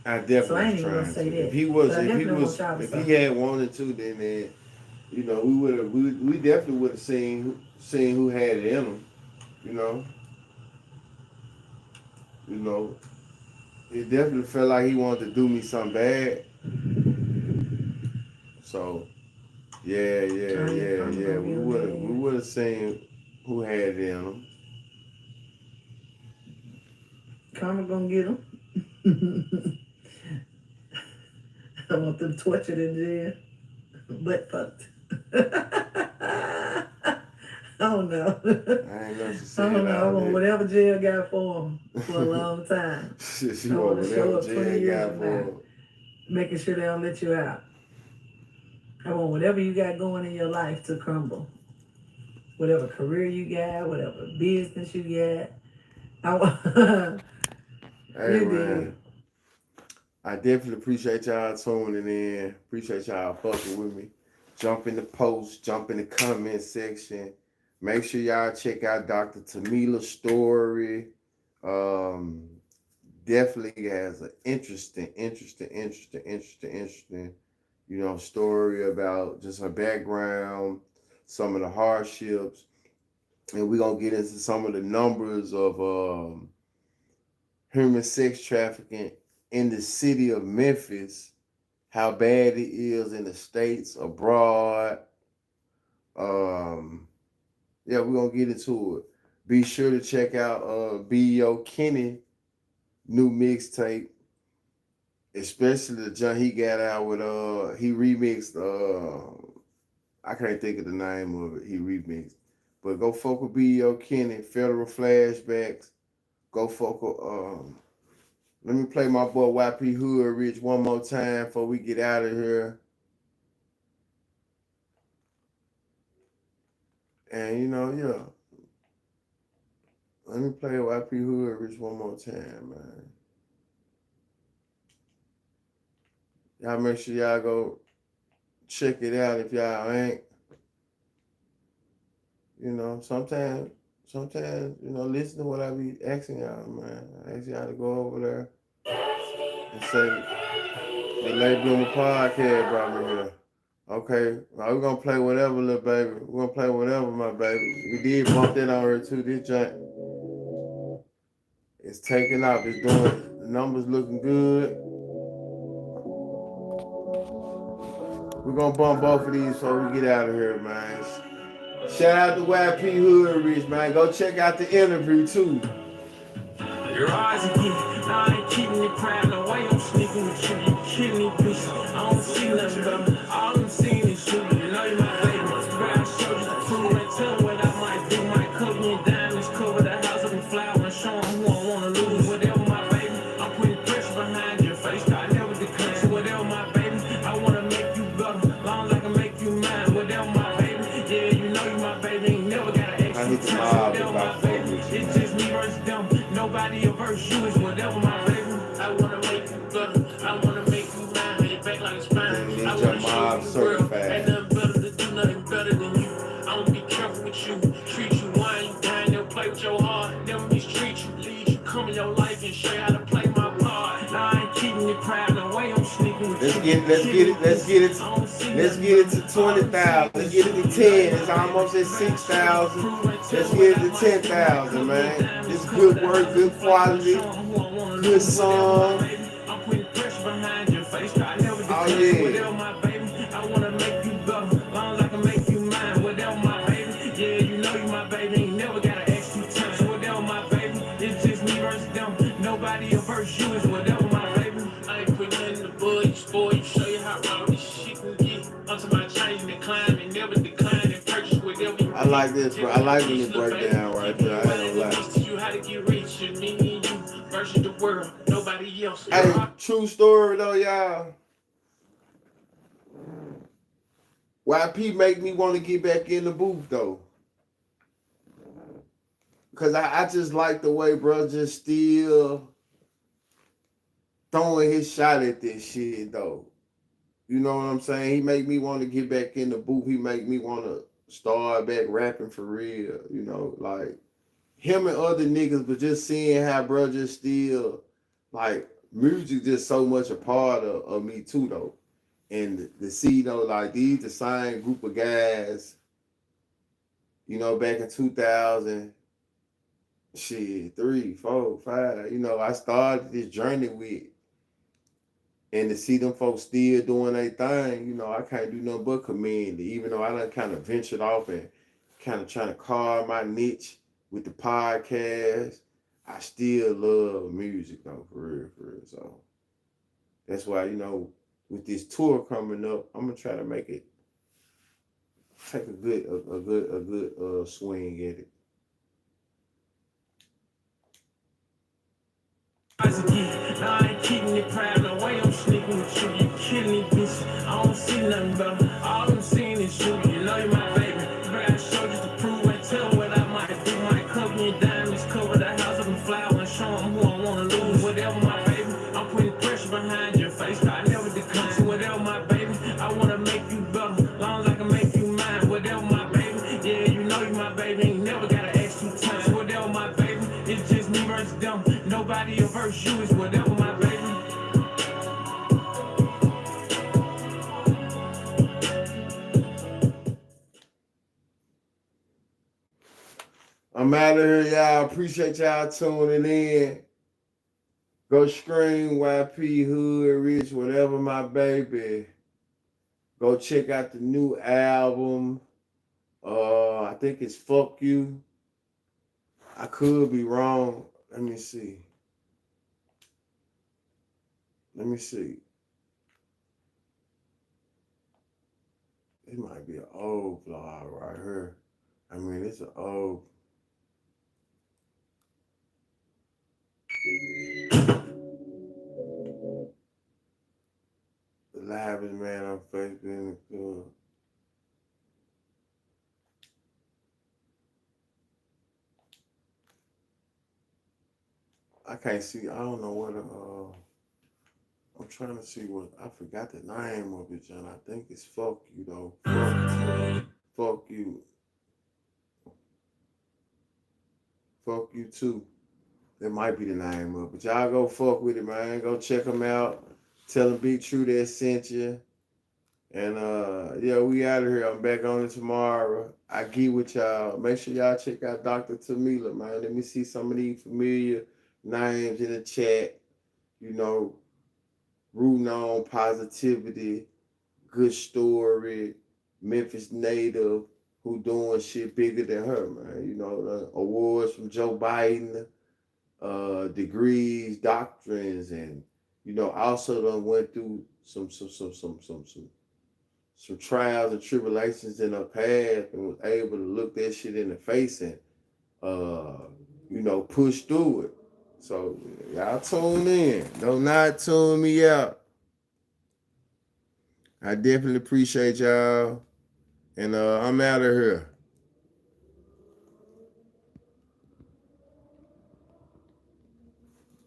I definitely was trying to. If he had wanted to, then you know, we definitely would have seen who had it in him, you know. You know, it definitely felt like he wanted to do me something bad. So, yeah. We would have seen who had it in him. Karma gonna get him. I want them tortured in jail, butt fucked. I don't know. I ain't nothing to say. I don't know. I want whatever jail got for him for a long time. I want to show up 20 years from now, making sure they don't let you out. I want whatever you got going in your life to crumble. Whatever career you got, whatever business you got. I want. Hey, man. I definitely appreciate y'all tuning in. Appreciate y'all fucking with me. Jump in the post, jump in the comment section. Make sure y'all check out Dr. Tamila's story. Definitely has an interesting, you know, story about just her background, some of the hardships. And we're going to get into some of the numbers of human sex trafficking in the city of Memphis, how bad it is in the States, abroad. Yeah, we're going to get into it. Be sure to check out B.O. Kenny new mixtape, especially the junk he got out with, he remixed, I can't think of the name of it, he remixed. But go fuck with B.O. Kenny, Federal Flashbacks. Go fuck with, let me play my boy YP Hood Rich one more time before we get out of here. And you know, yeah. Let me play YP Hood Rich one more time, man. Y'all make sure y'all go check it out if y'all ain't. You know, sometimes, you know, listen to what I be asking y'all, man. I ask y'all to go over there and say, the Late Bloomer Podcast brought me here. Okay, we're going to play whatever, little baby. We're going to play whatever, my baby. We did bump that on her, too. This joint, it's taking off. It's doing, the numbers looking good. We're going to bump both of these before we get out of here, man. Shout out to YP Hood Rich, man. Go check out the interview, too. Your eyes again, now I ain't keeping it crap. No way I'm sneaking with you, killing me, bitch. I don't see nothing, but all I'm seeing wanna lose. Whatever my baby, I'm putting pressure behind your face. I never decline. So whatever my baby, I wanna make you better. Long as I can make you mine. Whatever my baby, yeah, you know you my baby. Ain't never got an extra time. Whatever my baby, it's just me versus them. Nobody will verse you. It's whatever my baby. I wanna make you better. I wanna make you mine. Lay it back like a spine. I wanna show you the world. Ain't nothing better to do, nothing better than you. I'ma be careful with you. Treat you wine, you dine, never play with your heart. Never mistreat you, lead you, come in your life and show you how to play my part. Now I ain't keeping it private, no way I'm sneaking with Let's you. get it to 20,000. Let's get it to 10. It's almost at 6,000. Let's get it to 10,000, man. It's good work, good quality, good song. Oh yeah. I wanna make you better, long as I can make you mine. Whatever my baby, yeah, you know you my baby. Ain't never gotta ask you time. So whatever my baby, it's just me versus them. Nobody will verse you. It's whatever my baby. I ain't putting nothing in the bud. You spoil, you show you how raw this shit can get. Up to my change and climb and never decline and purchase whatever you I like this, bro. I like when it break down right there. I ain't gonna lie. you how to get rich, and me and you versus the world. Nobody else. Hey, true story though, y'all. YP make me want to get back in the booth though. Cause I just like the way bro just still throwing his shot at this shit though. You know what I'm saying? He make me want to get back in the booth. He make me want to start back rapping for real. You know, like him and other niggas, but just seeing how bro just still like music just so much a part of me too though. And to see, you know, like these the same group of guys, you know, back in 2000, shit, 3, 4, 5, you know, I started this journey with. And to see them folks still doing their thing, you know, I can't do nothing but commend it. Even though I done kind of ventured off and kind of trying to carve my niche with the podcast, I still love music though, for real, for real. So that's why, you know, with this tour coming up, I'm gonna try to make it take a good swing at it. Now I ain't keeping it private, no way I'm sneaking with you. You killing me, bitch. I don't see nothing better. All I'm seeing is you. You know you're my baby. But I show just to prove and tell what I might do. Might cover me in diamonds, cover the house up in flower and show them who I wanna lose. Whatever my baby, I'm putting pressure behind your face. I never decline. So whatever my baby, I wanna make you better. Long as I can make you mine. Whatever my baby, yeah, you know you my baby. Ain't never gotta ask you time. So whatever my baby, it's just me versus them. Nobody will verse you. It's whatever my baby. I'm out of here, y'all. Appreciate y'all tuning in. Go stream YP Hood Rich, whatever my baby. Go check out the new album. I think it's Fuck You. I could be wrong. Let me see. It might be an old vlog right here. I mean, it's an old. The livest man on Facebook in the club. I can't see. I don't know what. I'm trying to see what. I forgot the name of it, John. I think it's Fuck You though. Fuck You. Fuck You Too. That might be the name of it. But y'all go fuck with it, man. Go check them out. Tell them BigTruDat sent you. And yeah, we out of here. I'm back on it tomorrow. I get with y'all. Make sure y'all check out Dr. Tamila, man. Let me see some of these familiar names in the chat. You know, rooting on positivity, good story, Memphis native who doing shit bigger than her, man. You know, the awards from Joe Biden, degrees, doctrines, and you know, also done went through some trials and tribulations in her past and was able to look that shit in the face and you know, push through it. So y'all tune in. Don't not tune me out. I definitely appreciate y'all. And I'm out of here.